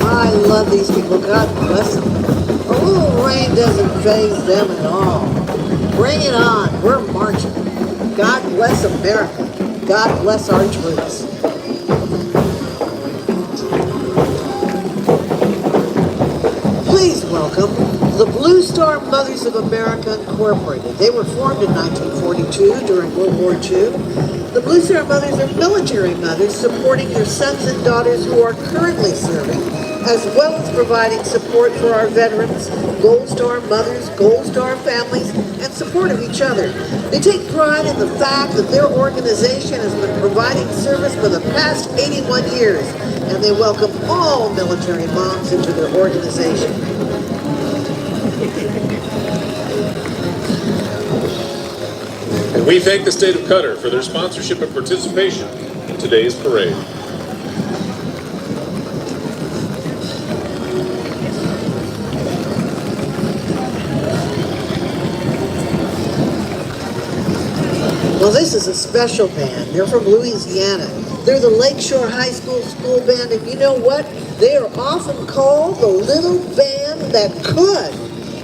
I love these people. God bless them. A little rain doesn't faze them at all. Bring it on. We're marching. God bless America. God bless our troops. Please welcome the Blue Star Mothers of America Incorporated. They were formed in 1942 during World War II. The Blue Star Mothers are military mothers supporting their sons and daughters who are currently serving, as well as providing support for our veterans, Gold Star mothers, Gold Star families, and support of each other. They take pride in the fact that their organization has been providing service for the past 81 years, and they welcome all military moms into their organization. And we thank the state of Qatar for their sponsorship and participation in today's parade. Well, this is a special band. They're from Louisiana. They're the Lakeshore High School school band, and you know what? They are often called the little band that could.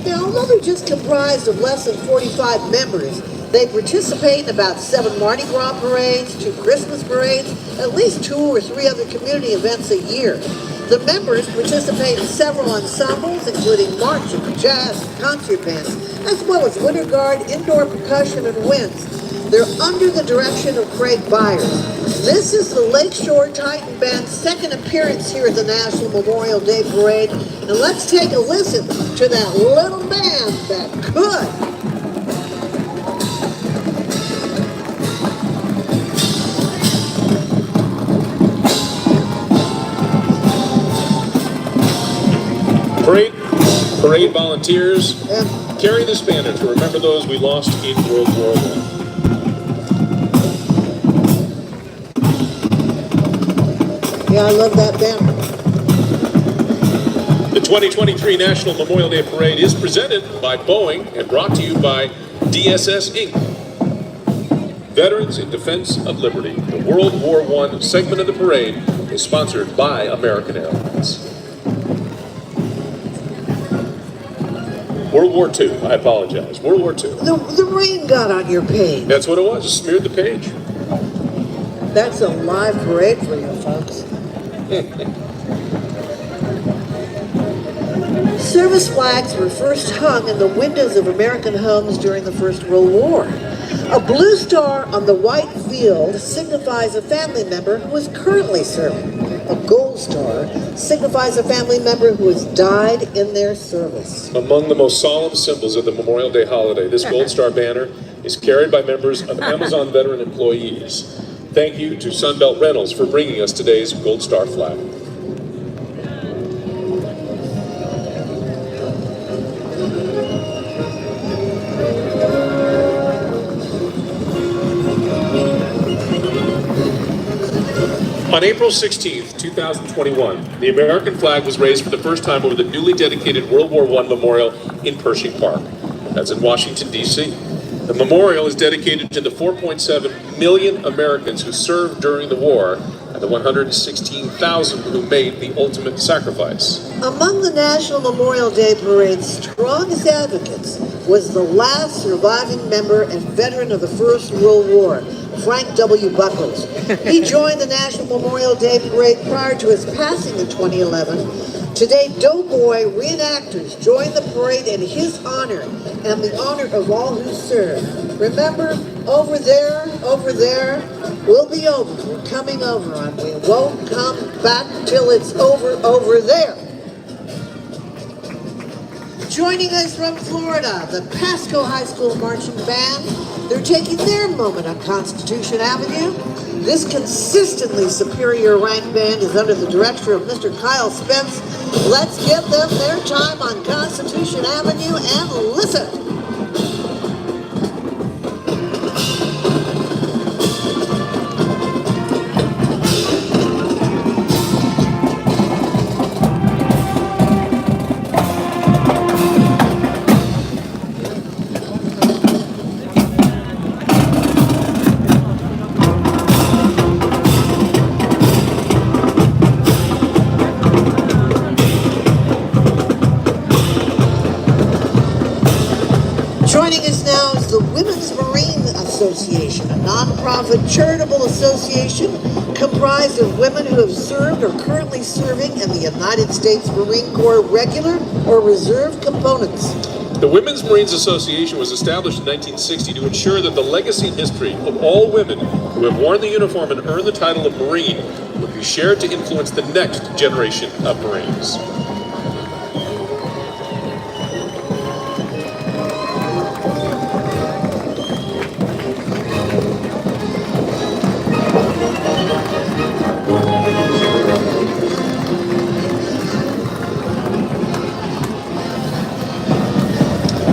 Now, although they're just comprised of less than 45 members, they participate in about 7 Mardi Gras parades, 2 Christmas parades, at least 2 or 3 other community events a year. The members participate in several ensembles, including marching, jazz, and concert bands, as well as winter guard, indoor percussion, and winds. They're under the direction of Craig Byers. This is the Lakeshore Titan Band's second appearance here at the National Memorial Day Parade. And let's take a listen to that little band that could. Parade volunteers, carry this banner to remember those we lost in World War I. Yeah, I love that banner. The 2023 National Memorial Day Parade is presented by Boeing and brought to you by DSS Inc. Veterans in Defense of Liberty. The World War I segment of the parade is sponsored by American Airlines. World War II, I apologize. World War II. The rain got on your page. That's what it was, it smeared the page. That's a live parade for you folks. Service flags were first hung in the windows of American homes during the First World War. A blue star on the white field signifies a family member who is currently serving. A gold star signifies a family member who has died in their service. Among the most solemn symbols of the Memorial Day holiday, this Gold Star banner is carried by members of Amazon veteran employees. Thank you to Sunbelt Rentals for bringing us today's Gold Star flag. On April 16th, 2021, the American flag was raised for the first time over the newly dedicated World War I Memorial in Pershing Park. That's in Washington, D.C. The memorial is dedicated to the 4.7 million Americans who served during the war and the 116,000 who made the ultimate sacrifice. Among the National Memorial Day Parade's strongest advocates was the last surviving member and veteran of the First World War, Frank W. Buckles. He joined the National Memorial Day Parade prior to his passing in 2011. Today, Doughboy reenactors join the parade in his honor and the honor of all who serve. Remember, over there, we'll be over. We're coming over on. We won't come back till it's over there. Joining us from Florida, the Pasco High School Marching Band. They're taking their moment on Constitution Avenue. This consistently superior ranked band is under the direction of Mr. Kyle Spence. Let's give them their time on Constitution Avenue and listen. Joining us now is the Women's Marine Association, a nonprofit charitable association comprised of women who have served or currently serving in the United States Marine Corps regular or reserve components. The Women's Marines Association was established in 1960 to ensure that the legacy and history of all women who have worn the uniform and earned the title of Marine would be shared to influence the next generation of Marines.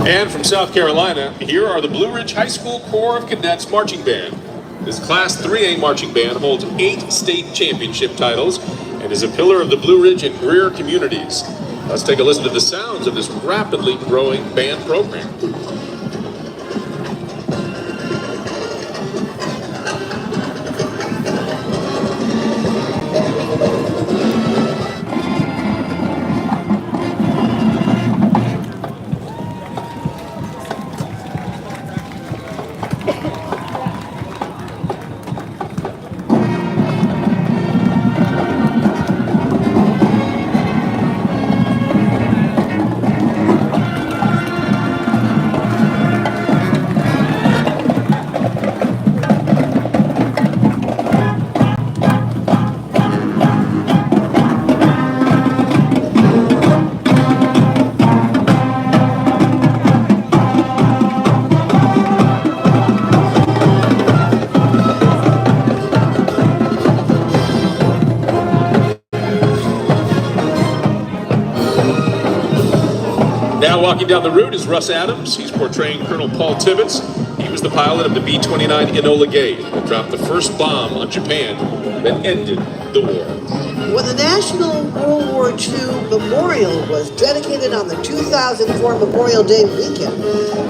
And from South Carolina, here are the Blue Ridge High School Corps of Cadets Marching Band. This Class 3A marching band holds 8 state championship titles and is a pillar of the Blue Ridge and Greer communities. Let's take a listen to the sounds of this rapidly growing band program. Now walking down the route is Russ Adams. He's portraying Colonel Paul Tibbets. He was the pilot of the B-29 Enola Gay that dropped the first bomb on Japan that ended the war. When the National World War II Memorial was dedicated on the 2004 Memorial Day weekend,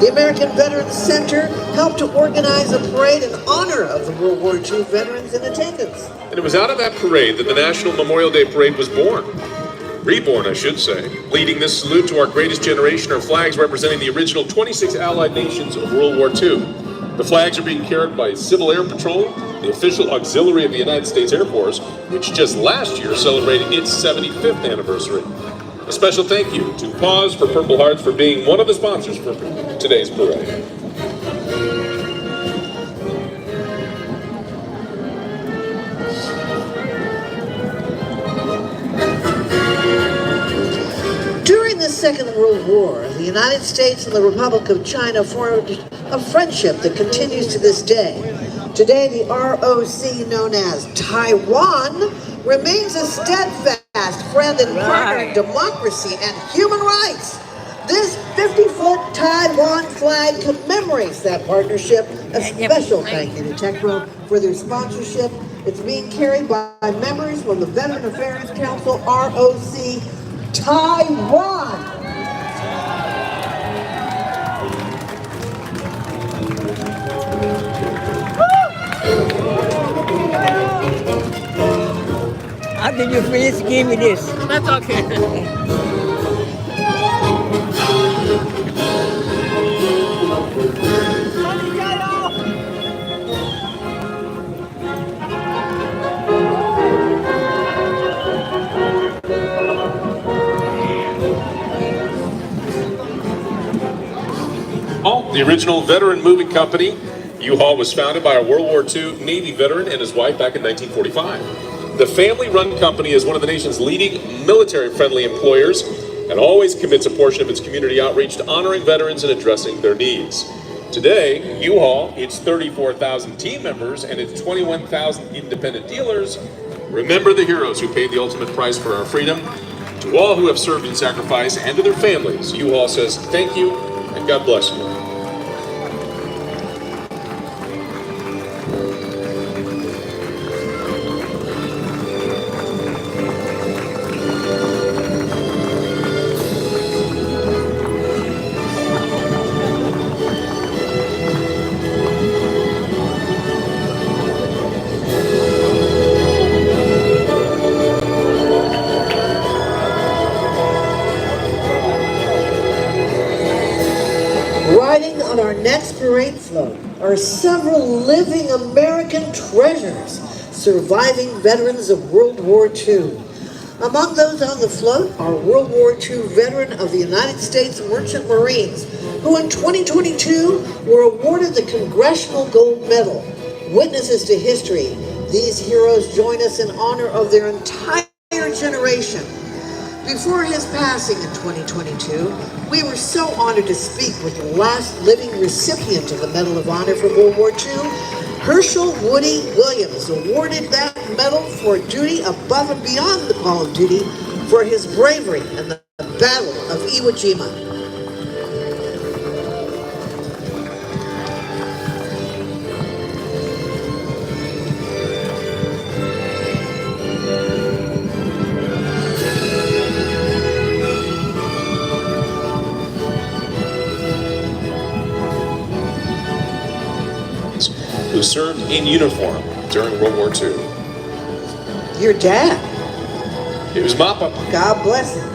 the American Veterans Center helped to organize a parade in honor of the World War II veterans in attendance. And it was out of that parade that the National Memorial Day Parade was born. Reborn, I should say. Leading this salute to our greatest generation are flags representing the original 26 Allied nations of World War II. The flags are being carried by Civil Air Patrol, the official auxiliary of the United States Air Force, which just last year celebrated its 75th anniversary. A special thank you to Paws for Purple Hearts for being one of the sponsors for today's parade. During the Second World War, the United States and the Republic of China formed a friendship that continues to this day. Today, the ROC, known as Taiwan, remains a steadfast friend and partner in democracy and human rights. This 50-foot Taiwan flag commemorates that partnership. A special thank you to TechPro for their sponsorship. It's being carried by members from the Veteran Affairs Council, ROC, Taiwan. After you finish, give me this. That's okay. The original veteran moving company, U-Haul, was founded by a World War II Navy veteran and his wife back in 1945. The family-run company is one of the nation's leading military-friendly employers and always commits a portion of its community outreach to honoring veterans and addressing their needs. Today, U-Haul, its 34,000 team members and its 21,000 independent dealers, remember the heroes who paid the ultimate price for our freedom. To all who have served in sacrifice and to their families, U-Haul says thank you and God bless you. Riding on our next parade float are several living American treasures, surviving veterans of World War II. Among those on the float are World War II veteran of the United States Merchant Marines, who in 2022 were awarded the Congressional Gold Medal. Witnesses to history, these heroes join us in honor of their entire generation. Before his passing in 2022, we were so honored to speak with the last living recipient of the Medal of Honor for World War II, Herschel Woody Williams, awarded that medal for duty above and beyond the call of duty for his bravery in the Battle of Iwo Jima. who served in uniform during World War II. Your dad. It was my papa. God bless him.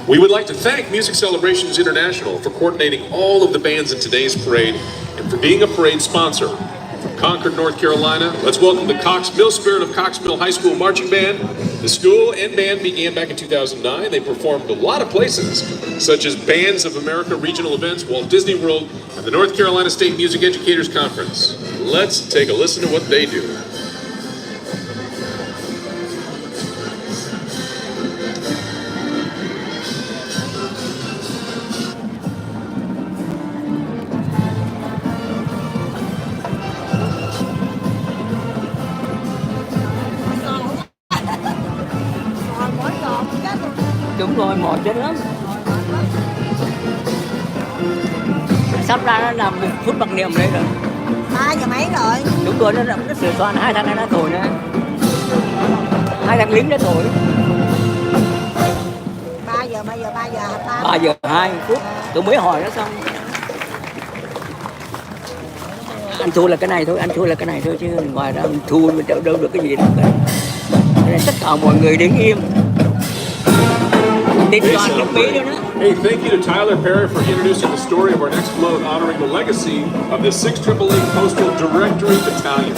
We would like to thank Music Celebrations International for coordinating all of the bands in today's parade and for being a parade sponsor. From Concord, North Carolina, let's welcome the Cox Mill Spirit of Cox Mill High School Marching Band. The school and band began back in 2009. They performed a lot of places, such as Bands of America regional events, Walt Disney World, and the North Carolina State Music Educators Conference. Let's take a listen to what they do. Đúng rồi, mỏi chân lắm. Sắp ra nó làm một phút mặc niệm đấy rồi. 3 giờ mấy rồi? Đúng rồi, nó sửa soạn, 2 thằng này đã thổi nè. 2 thằng lính đã thổi. 3 giờ 3 giờ 2 phút. Tôi mới hỏi nó xong. Anh thua là cái này thôi, anh thua là cái này thôi, chứ ngoài ra mình thua mình đâu được cái gì đâu. Cho nên tất cả mọi người đứng im. Hey, thank you to Tyler Perry for introducing the story of our next float, honoring the legacy of the 688 Postal Directory Battalion.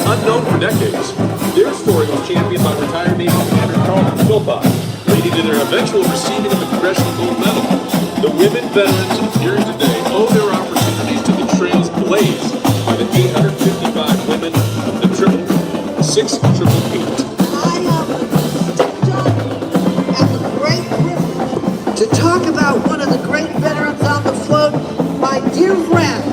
Unknown for decades, their story was championed by retired Navy Commander Carlton Philpott, leading to their eventual receiving of the Congressional Gold Medal. The women veterans here today owe their opportunities to the trails blazed by the 855 women of the 688. To talk about one of the great veterans on the float, my dear friend,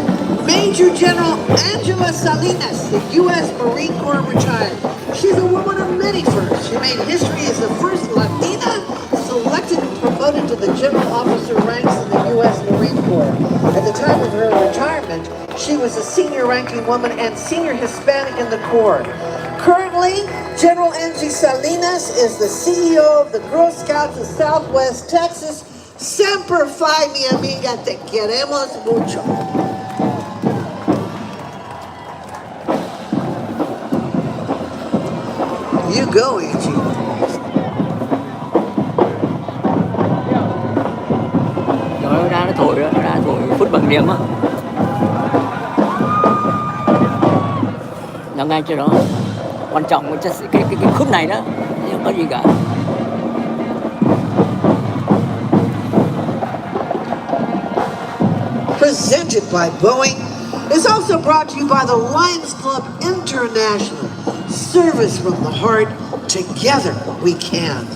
Major General Angela Salinas, the U.S. Marine Corps retired. She's a woman of many firsts. She made history as the first Latina selected and promoted to the general officer ranks in the U.S. Marine Corps. At the time of her retirement, she was a senior ranking woman and senior Hispanic in the Corps. Currently, General Angie Salinas is the CEO of the Girl Scouts of Southwest Texas. Semper Fi, mi amiga, te queremos mucho. You go, Angie. Rồi nó ra nó thổi đó, nó ra thổi phút bằng niệm á. Nó ngay chỗ đó. Quan trọng cái khúc này đó, không có gì cả. Presented by Boeing, is also brought to you by the Lions Club International. Service from the heart, together we can.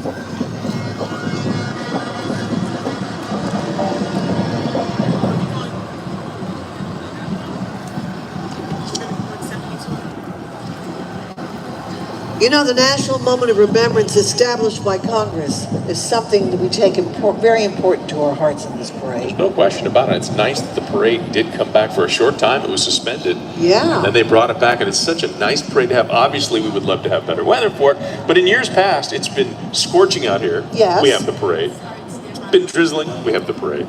You know, the National Moment of Remembrance established by Congress is something that we take very important to our hearts in this parade. There's no question about it. It's nice that the parade did come back for a short time. It was suspended. Yeah. And then they brought it back, and it's such a nice parade to have. Obviously, we would love to have better weather for it, but in years past, it's been scorching out here. Yes. We have the parade. It's been drizzling. We have the parade.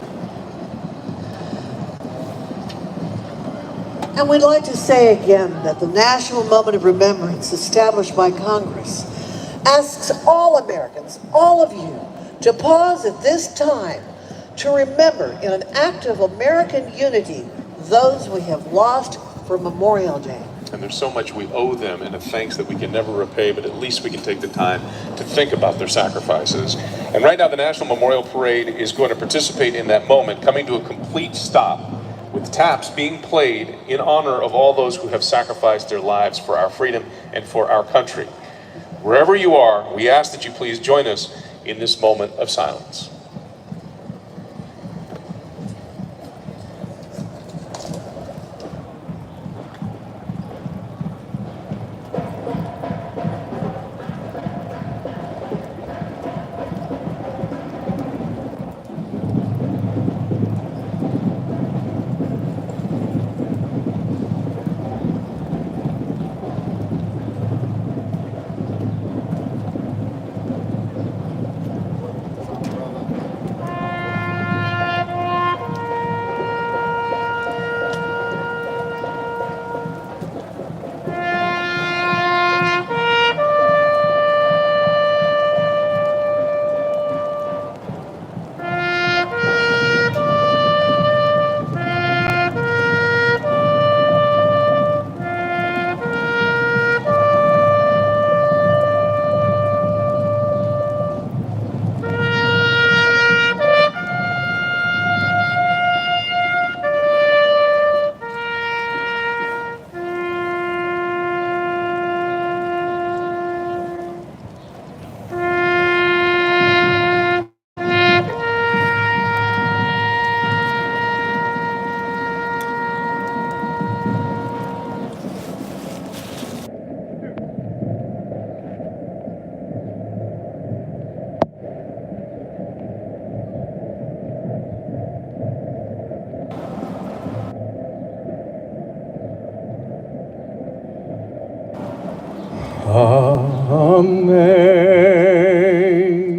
And we'd like to say again that the National Moment of Remembrance established by Congress asks all Americans, all of you, to pause at this time to remember in an act of American unity those we have lost for Memorial Day. And there's so much we owe them and a thanks that we can never repay, but at least we can take the time to think about their sacrifices. And right now the National Memorial Parade is going to participate in that moment, coming to a complete stop, with taps being played in honor of all those who have sacrificed their lives for our freedom and for our country. Wherever you are, we ask that you please join us in this moment of silence.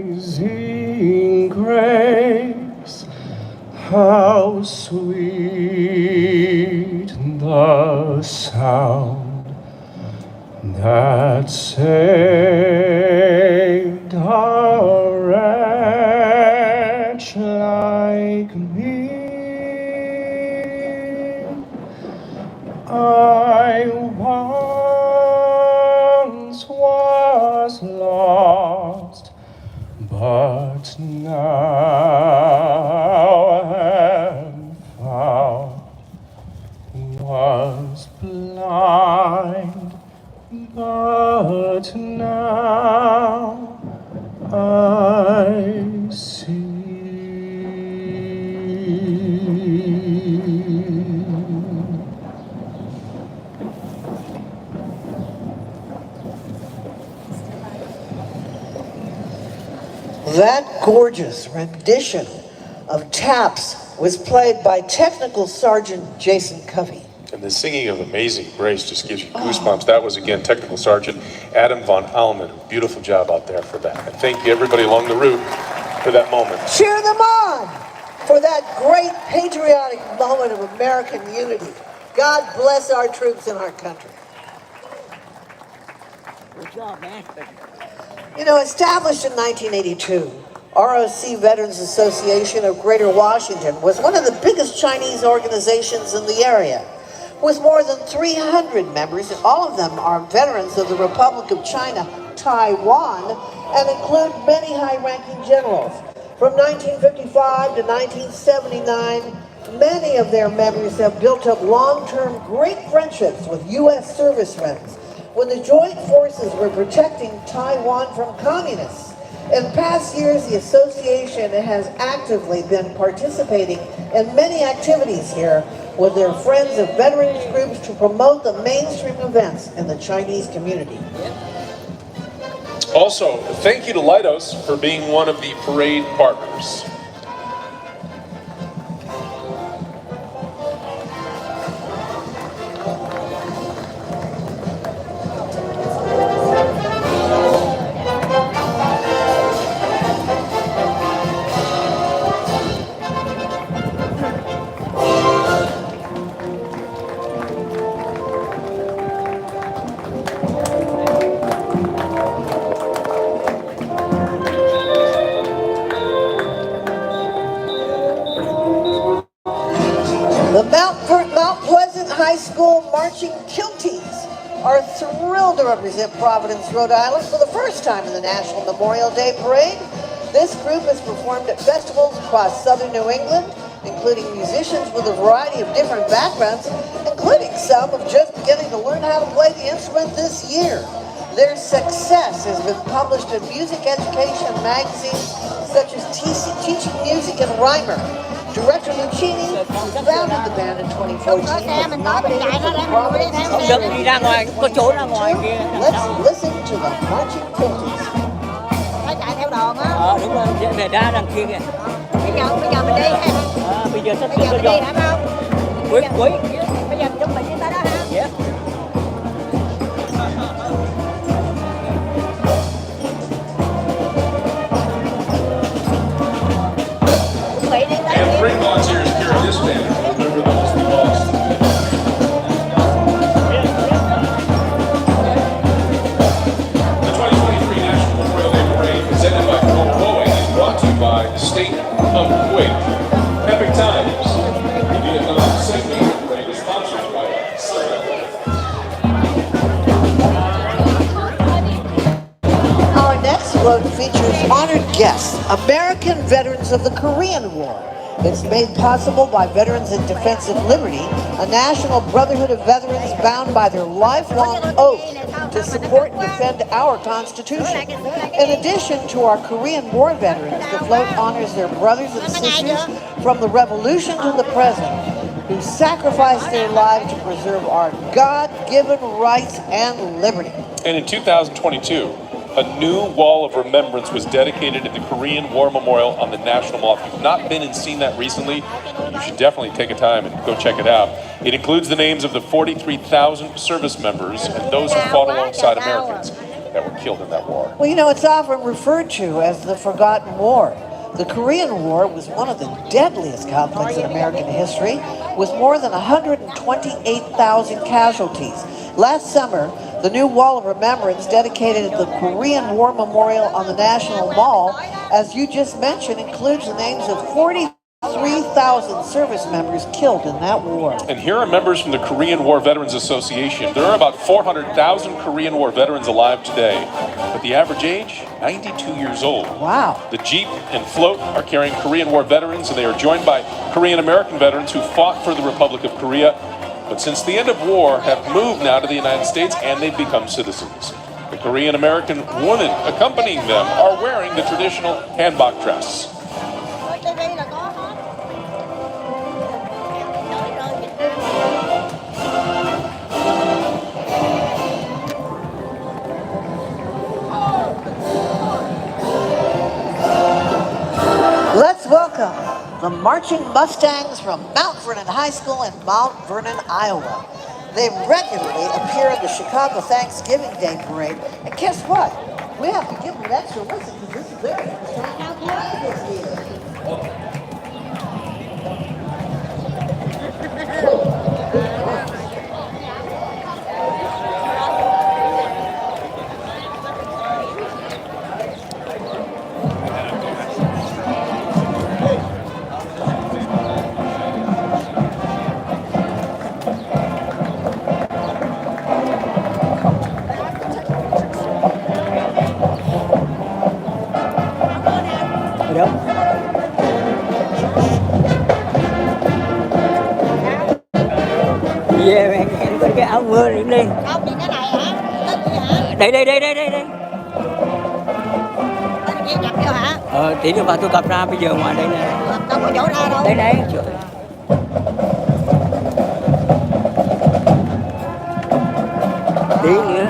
Amazing grace, how sweet the sound that saved a wretch like me. I once was lost, but now am found. Was blind, but now I see. That gorgeous rendition of Taps was played by Technical Sergeant Jason Covey. And the singing of Amazing Grace just gives you goosebumps. That was, again, Technical Sergeant Adam von Allman. Beautiful job out there for that. And thank you, everybody along the route, for that moment. Cheer them on for that great patriotic moment of American unity. God bless our troops and our country. Good job, man. You know, established in 1982, ROC Veterans Association of Greater Washington was one of the biggest Chinese organizations in the area, with more than 300 members, and all of them are veterans of the Republic of China, Taiwan, and include many high-ranking generals. From 1955 to 1979, many of their members have built up long-term great friendships with U.S. service friends when the joint forces were protecting Taiwan from communists. In past years, the association has actively been participating in many activities here with their friends of veterans groups to promote the mainstream events in the Chinese community. Also, thank you to Leidos for being one of the parade partners. The Mount Pleasant High School Marching Kilties are thrilled to represent Providence, Rhode Island for the first time in the National Memorial Day Parade. This group has performed at festivals across southern New England, including musicians with a variety of different backgrounds, including some of just beginning to learn how to play the instrument this year. Their success has been published in music education magazines such as Teaching Music and Rhymer. Director Lucchini founded the band in 2014. Let's listen to the Marching Kilties. Đúng rồi, về đá đằng kia kìa. Bây giờ mình đi ha. Bây giờ sắp Bây giờ mình đi hả không? Cuối. Bây giờ mình chuẩn bị đi tới đó ha. Yeah. And bring volunteers here in this band. Remember those we lost. The 2023 National Memorial Day Parade, presented by Boeing, is brought to you by the state of Kuwait. Epic Times. The Vietnam Symphony Parade is sponsored by Our next float features honored guests, American veterans of the Korean War. It's made possible by Veterans in Defense of Liberty, a national brotherhood of veterans bound by their lifelong oath to support and defend our Constitution. In addition to our Korean War veterans, the float honors their brothers and sisters from the Revolution to the present, who sacrificed their lives to preserve our God-given rights and liberty. And in 2022, a new wall of remembrance was dedicated at the Korean War Memorial on the National Mall. If you've not been and seen that recently, you should definitely take a time and go check it out. It includes the names of the 43,000 service members and those who fought alongside Americans. that were killed in that war. Well, you know, it's often referred to as the Forgotten War. The Korean War was one of the deadliest conflicts in American history, with more than 128,000 casualties. Last summer, the new Wall of Remembrance dedicated the Korean War Memorial on the National Mall, as you just mentioned, includes the names of 43,000 service members killed in that war. And here are members from the Korean War Veterans Association. There are about 400,000 Korean War veterans alive today, but the average age, 92 years old. Wow. The Jeep and float are carrying Korean War veterans, and they are joined by Korean American veterans who fought for the Republic of Korea, but since the end of war have moved now to the United States and they've become citizens. The Korean American women accompanying them are wearing the traditional hanbok dress. Let's welcome the Marching Mustangs from Mount Vernon High School in Mount Vernon, Iowa. They regularly appear in the Chicago Thanksgiving Day Parade. And guess what? We have to give them an extra listen because this is their first time out parade this year. Về mẹ em có cái áo mưa đi lên. Không, thì cái này hả? Tên gì hả? Đây. Tên kia nhập vô hả? Tí nữa vào tôi cặp ra bây giờ ngoài đây nè. Đâu có chỗ ra đâu. Đây. Tí nữa.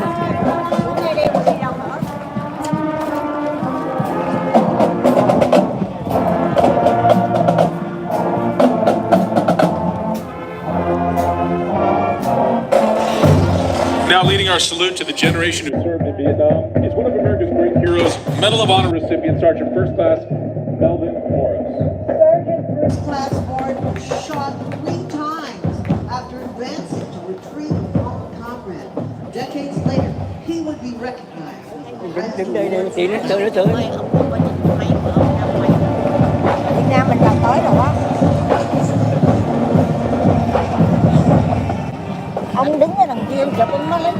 Now leading our salute to the generation who served in Vietnam is one of America's great heroes, Medal of Honor recipient, Sergeant First Class Melvin Morris. Sergeant First Class Morris was shot 3 times after advancing to retrieve a fallen comrade. Decades later, he would be recognized as the best Đứng đây, tí nữa. Việt Nam mình gần tới rồi đó. Ông đứng ở đằng kia chụp ông nó lấy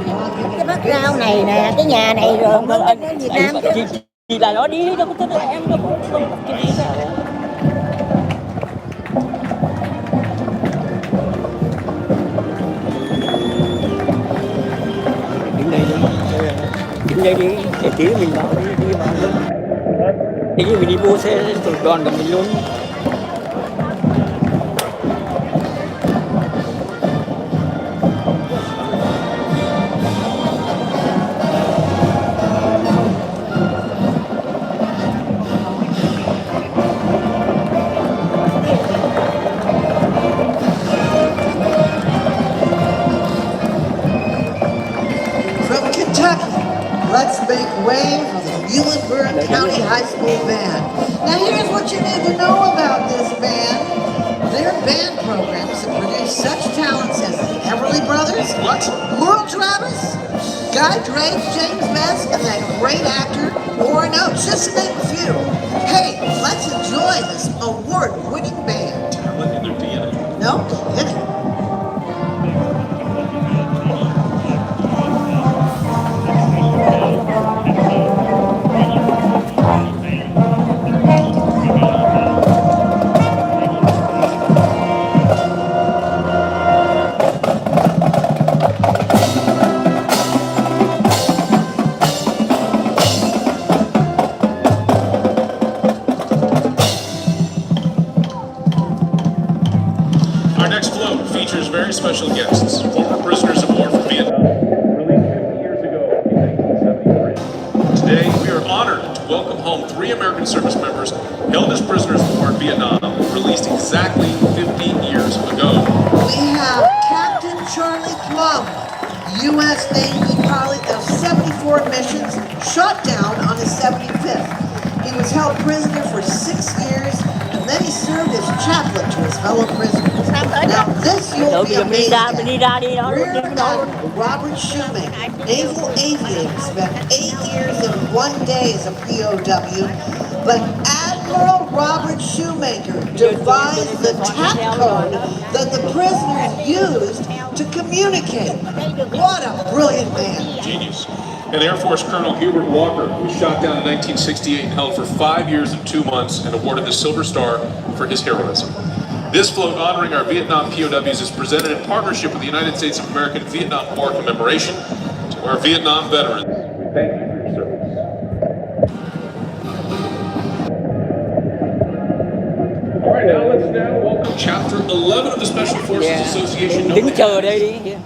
cái bát rau này nè, cái nhà này rồi ông nói đến Việt Nam chứ. Chị là nó đi đâu có tới em đâu có cái gì sao. Đứng đây đi, để tí mình vào đi vào luôn. Tí mình đi mua xe đoàn của mình luôn. From Kentucky, let's make way for the Muhlenberg County High School Band. Now here's what you need to know about this band. Their band programs have produced such talents as the Everly Brothers, Merle Travis, Guy Drake, James Best, and that great actor, Warren Oates, just to name a few. Hey, let's enjoy this award-winning band. Talent in their DNA. No kidding. Our next float features very special guests, former prisoners of war from Vietnam, released 50 years ago in 1973. Today, we are honored to welcome home 3 American service members held as prisoners of war in Vietnam, released exactly 50 years ago. We have Captain Charlie Plum, U.S. Navy pilot of 74 missions, shot down on his 75th. He was held prisoner for 6 years, and then he served as chaplain to his fellow prisoners. Now this you'll be amazed at. Rear Admiral Robert Shoemaker, naval aviator, spent 8 years and 1 day as a POW, but Admiral Robert Shoemaker devised the tap code that the prisoners used to communicate. What a brilliant man. Genius. And Air Force Colonel Hubert Walker was shot down in 1968 and held for 5 years and 2 months and awarded the Silver Star for his heroism. This float honoring our Vietnam POWs is presented in partnership with the United States of America Vietnam War commemoration to our Vietnam veterans. We thank you for your service. All right, now let's welcome Chapter 11 of the Special Forces Association, known as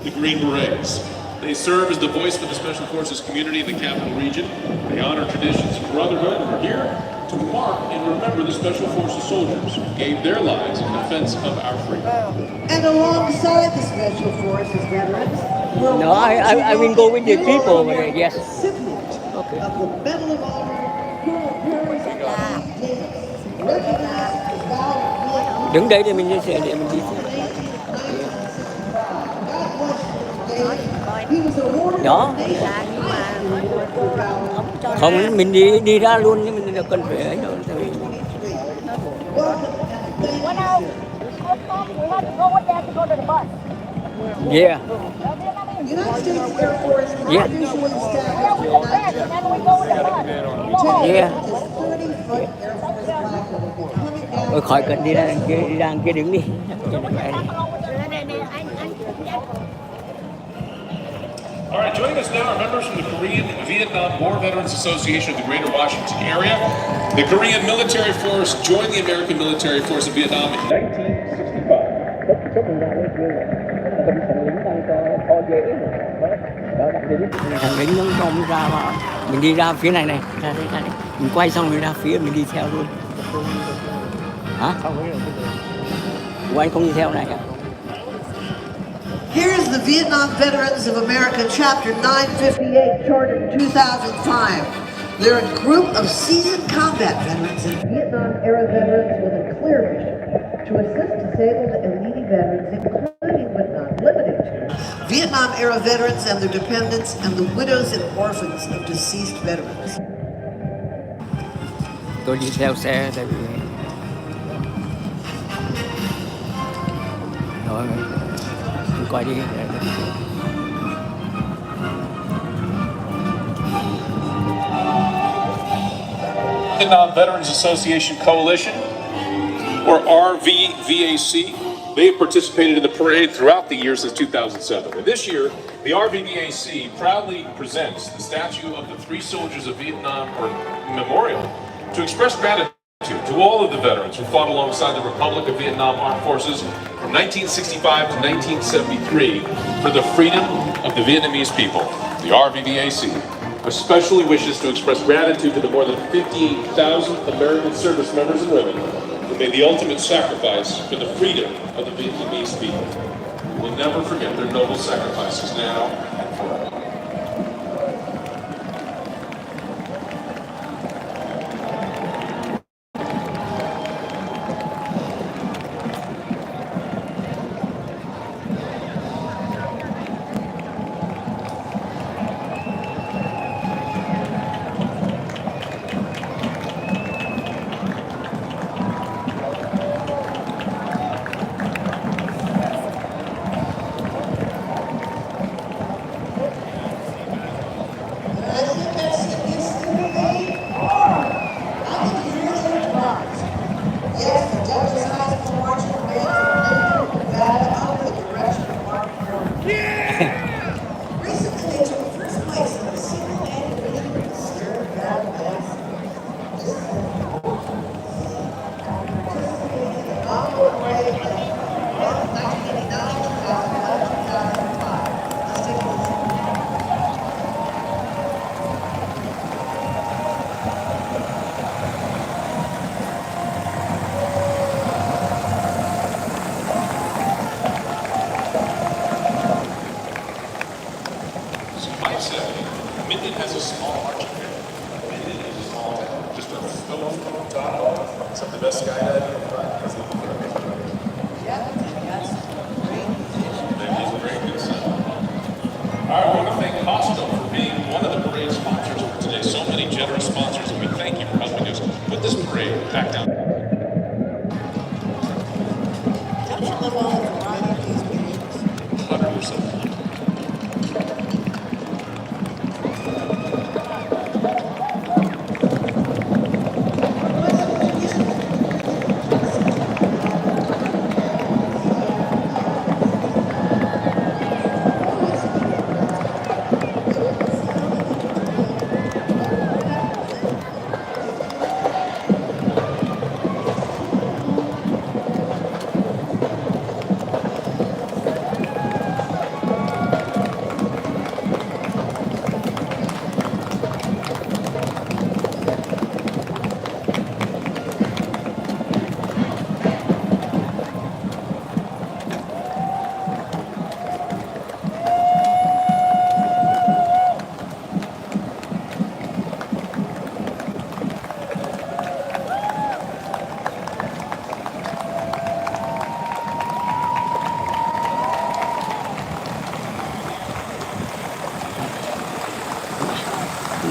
the Green Berets. They serve as the voice for the Special Forces community in the Capital Region. They honor traditions of brotherhood and are here to mark and remember the Special Forces soldiers who gave their lives in defense of our freedom. And alongside the Special Forces veterans, No, I will go with the people over there, yes. recipient of the Medal of Honor, recognized as valiant. Đứng đây thì mình sẽ để mình đi. Đó. Không, mình đi ra luôn nhưng mình cần phải ấy rồi. Yeah. Yeah. Yeah. Khỏi cần đi ra đằng kia đứng đi. All right, joining us now are members from the Korean Vietnam War Veterans Association of the Greater Washington area. The Korean military force joined the American military force of Vietnam in 1965. Thằng lính nó không ra mà mình đi ra phía này này, mình quay xong mình ra phía mình đi theo luôn. Hả? Quay không đi theo này à? Here's the Vietnam Veterans of America, Chapter 958, chartered in 2005. They're a group of seasoned combat veterans and Vietnam-era veterans with a clear mission to assist disabled and needy veterans, including but not limited to Vietnam-era veterans and their dependents and the widows and orphans of deceased veterans. Tôi đi theo xe tại vì rồi quay đi. Vietnam Veterans Association Coalition, or RVVAC. They have participated in the parade throughout the year since 2007. And this year, the RVVAC proudly presents the statue of the 3 soldiers of Vietnam memorial to express gratitude to all of the veterans who fought alongside the Republic of Vietnam Armed Forces from 1965 to 1973 for the freedom of the Vietnamese people. The RVVAC especially wishes to express gratitude to the more than 58,000 American service members and women who made the ultimate sacrifice for the freedom of the Vietnamese people. We will never forget their noble sacrifices now and forever. best skydiving in front because he's a very good son. All right, I want to thank Costco for being one of the parade sponsors for today. So many generous sponsors, and we thank you for helping us put this parade back down. Don't you live all the variety of these games? 100%.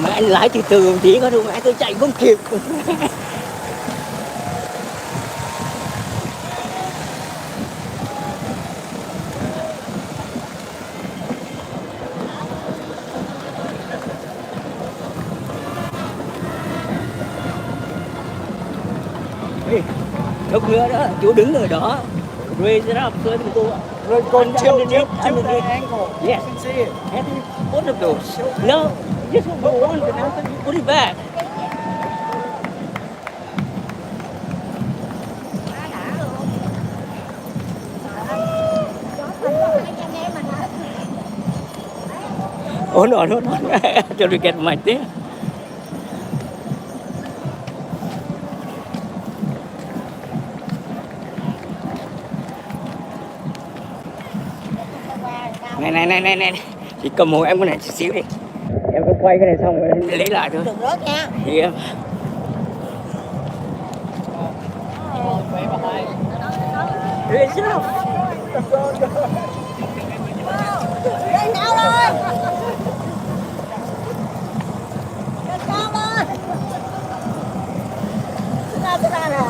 Mà anh lái từ từ một tí có đâu mẹ tôi chạy không kịp. Lúc nữa đó, chú đứng ở đó. Raise it up so that go. Con tilt the ankle. Yes. You can see it. And both of those. No, just go on, but now you put it back. Hold on. Till we get my thing. Này. Chị cầm hộ em cái này chút xíu đi. Em cứ quay cái này xong rồi lấy lại thôi. Đừng rớt nha. Thì em. Raise it up. Lên cao lên. Lên cao lên. Ra nè.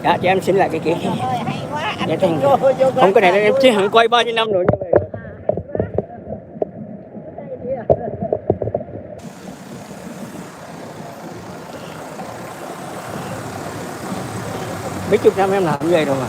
Dạ, cho em xin lại cái kia. Hay quá. Dạ, không cái này em chứ hẳn quay bao nhiêu năm rồi. Mấy chục năm em làm như vậy rồi mà.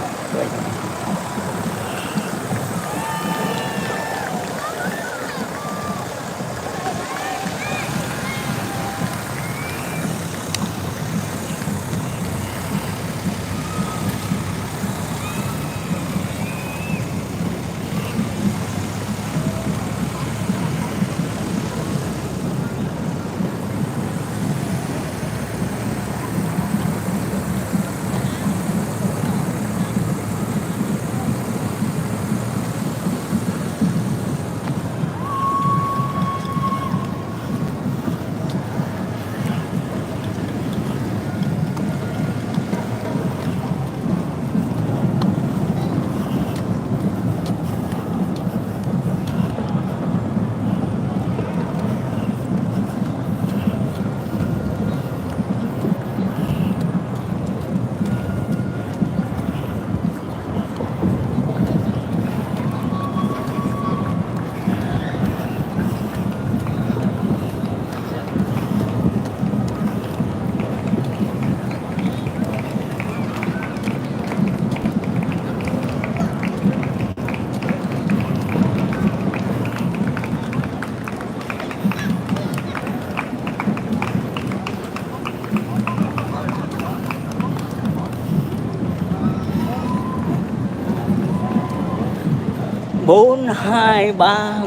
Bốn, hai, ba.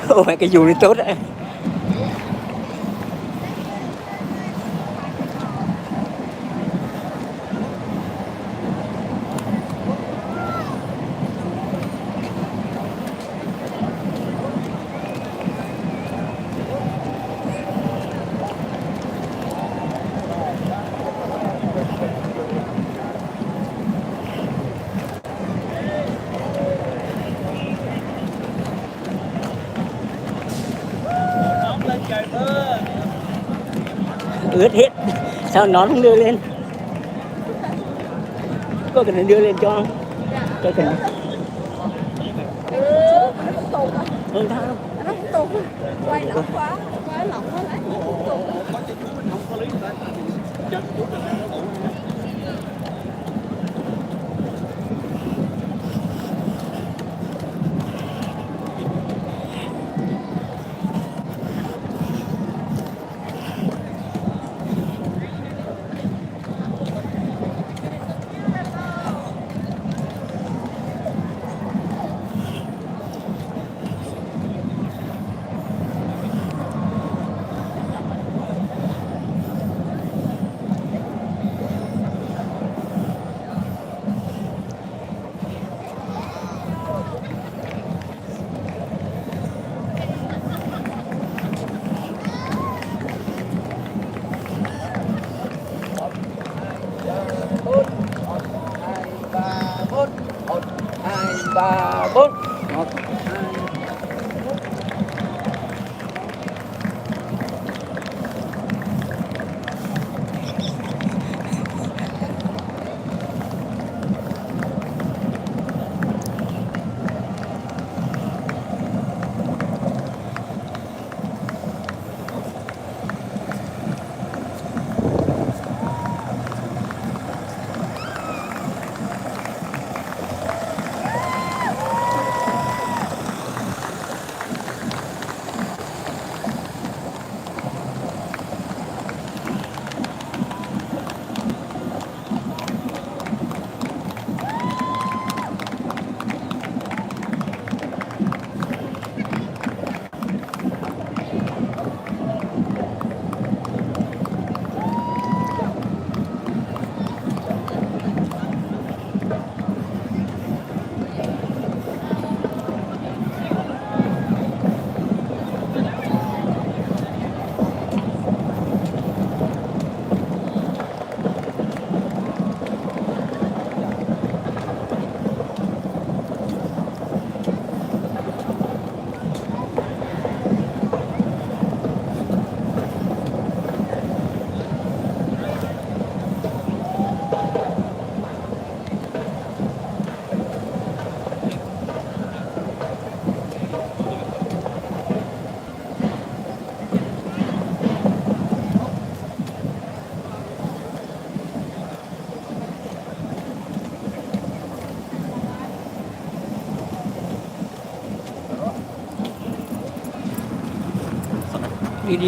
Ôi, cái dù này tốt đấy. ướt hết. Sao nó không đưa lên? Có cần đưa lên cho không? Cho cần. Không sao đâu. Nó không tụt. Quay lỏng quá. Quay lỏng quá lại không tụt.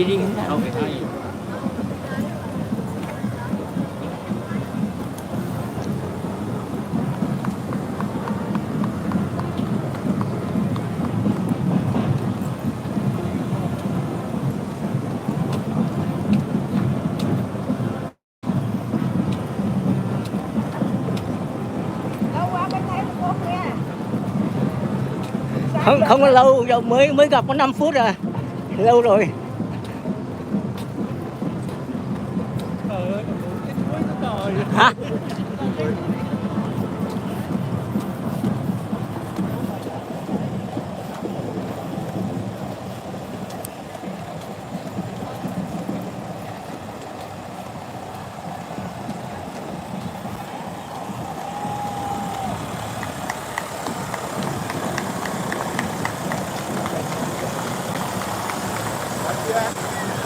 đi không sao. Không có lâu đâu, mới gặp có 5 phút à, lâu rồi. Hả?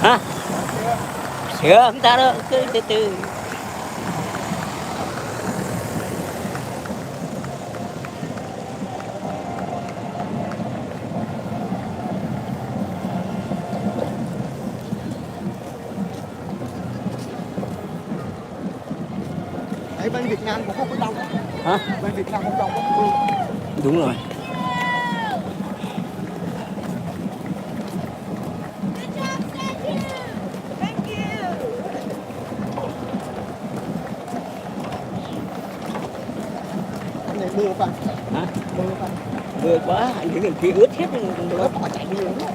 Hả? Sửa không ta đâu, cứ từ từ. Ở bên Việt Nam cũng không có đông. Hả? Bên Việt Nam không đông có mưa. Đúng rồi. Mưa không? Hả? Mưa không? Mưa quá, những người kia ướt hết rồi. Nó bỏ chạy đi rồi đó.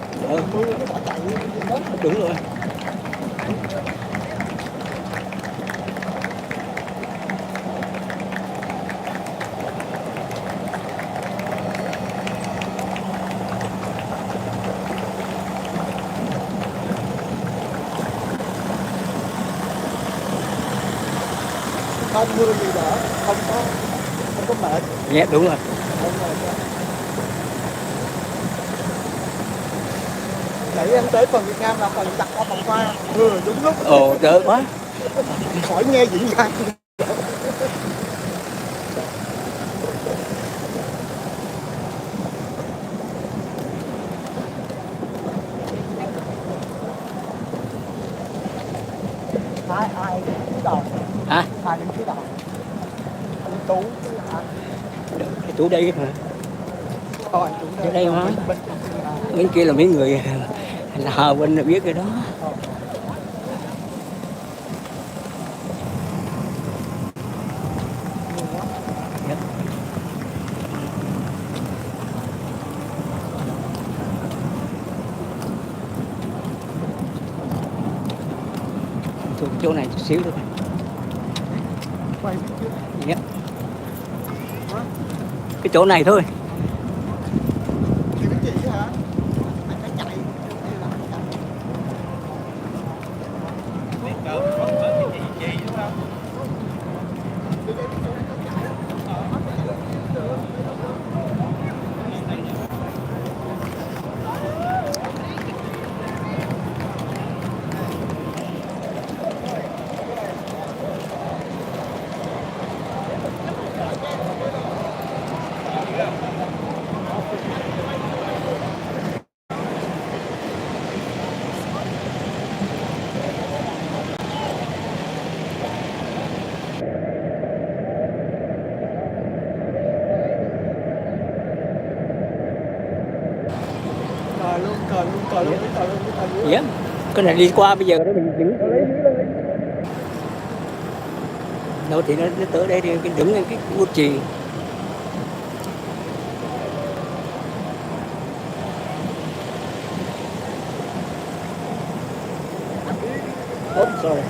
Mưa nó bỏ chạy đi đó. Đúng rồi. Không mưa gì đỡ, không có mệt. Dạ đúng rồi. Nãy em tới phần Việt Nam là phần đặt qua vòng hoa. Đúng lúc. Ồ, đỡ quá. Khỏi nghe diễn văn. Ai đứng đầu? Hả? Ai đứng phía đầu? Anh Tú. Cái Tú đây hả? Anh Tú Ở đây hả? Bên kia là mấy người nào bên là biết cái đó. Thuộc chỗ này chút xíu thôi. Dạ. Cái chỗ này thôi. Cờ luôn. Dạ. Cái này đi qua bây giờ đó mình đứng. Đâu thì nó tới đây thì cái đứng cái bút chì. Oops, sorry.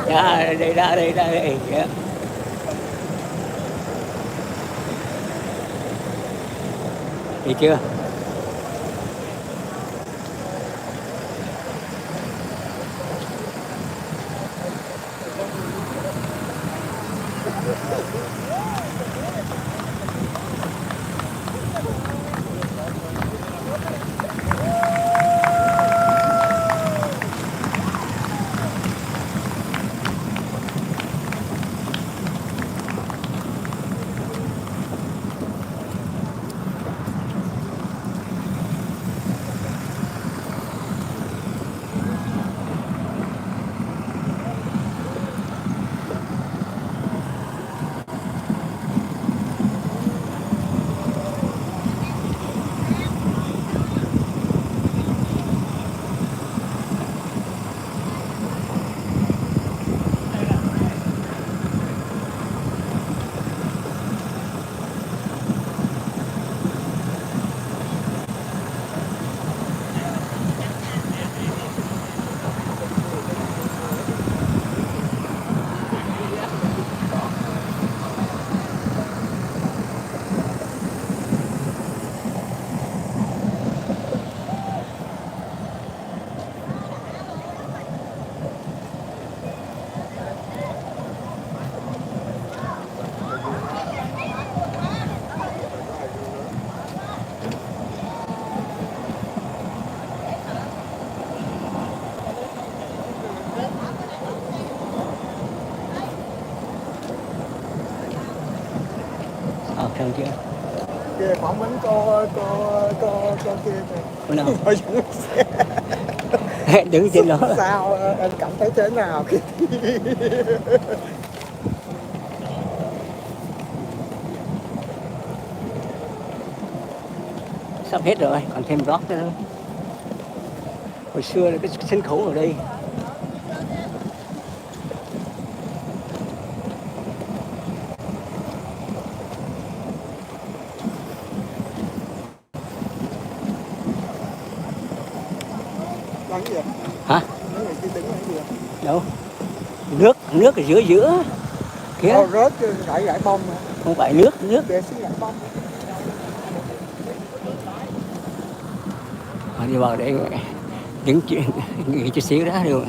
Dạ, đây. Dạ. Đi chưa? Không chưa? Kìa phỏng vấn cô kia kìa. Cô nào? Ngồi xuống xe. Đứng trên đó. Sao em cảm thấy thế nào? Sắp hết rồi, còn thêm rock nữa thôi. Hồi xưa là cái sân khấu ở đây. Hả? Đâu? Nước ở giữa. Kia. Rớt gãy bông. Không phải nước. Vệ sinh Trận Vong. Họ đi vào để những chuyện nghỉ chút xíu đó được rồi.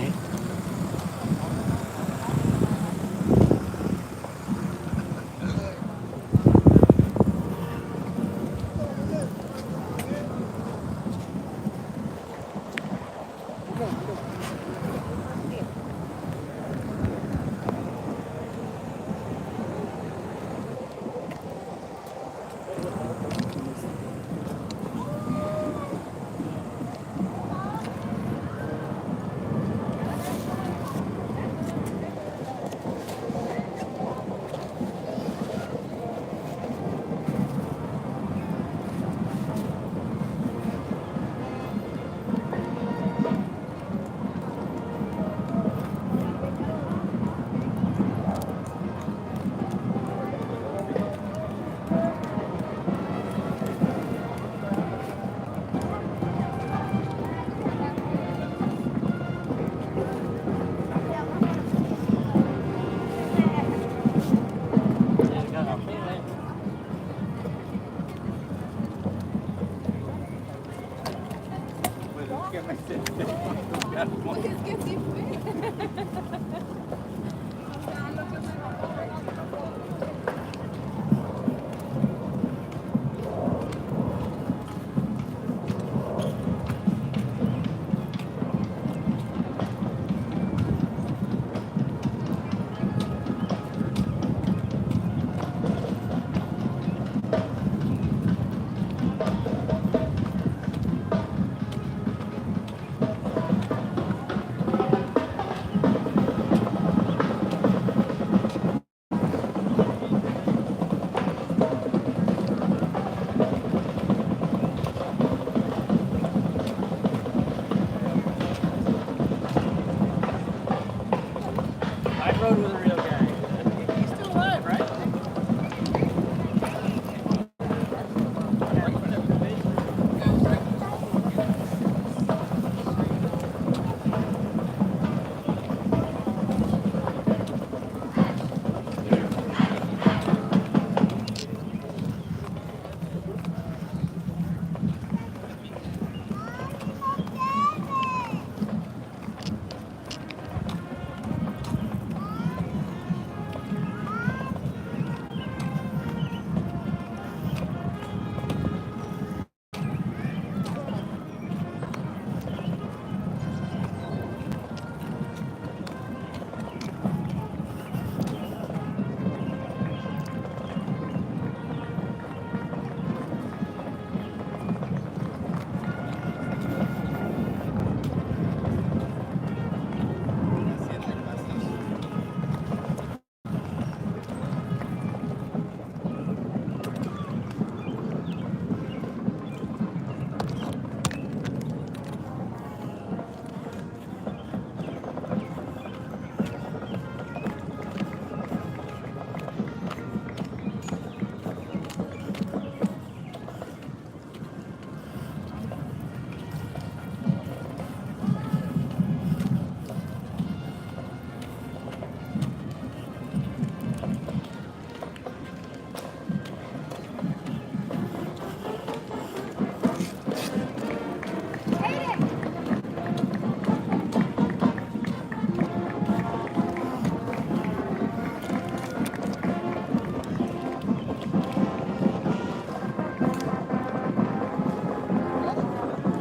I rode with her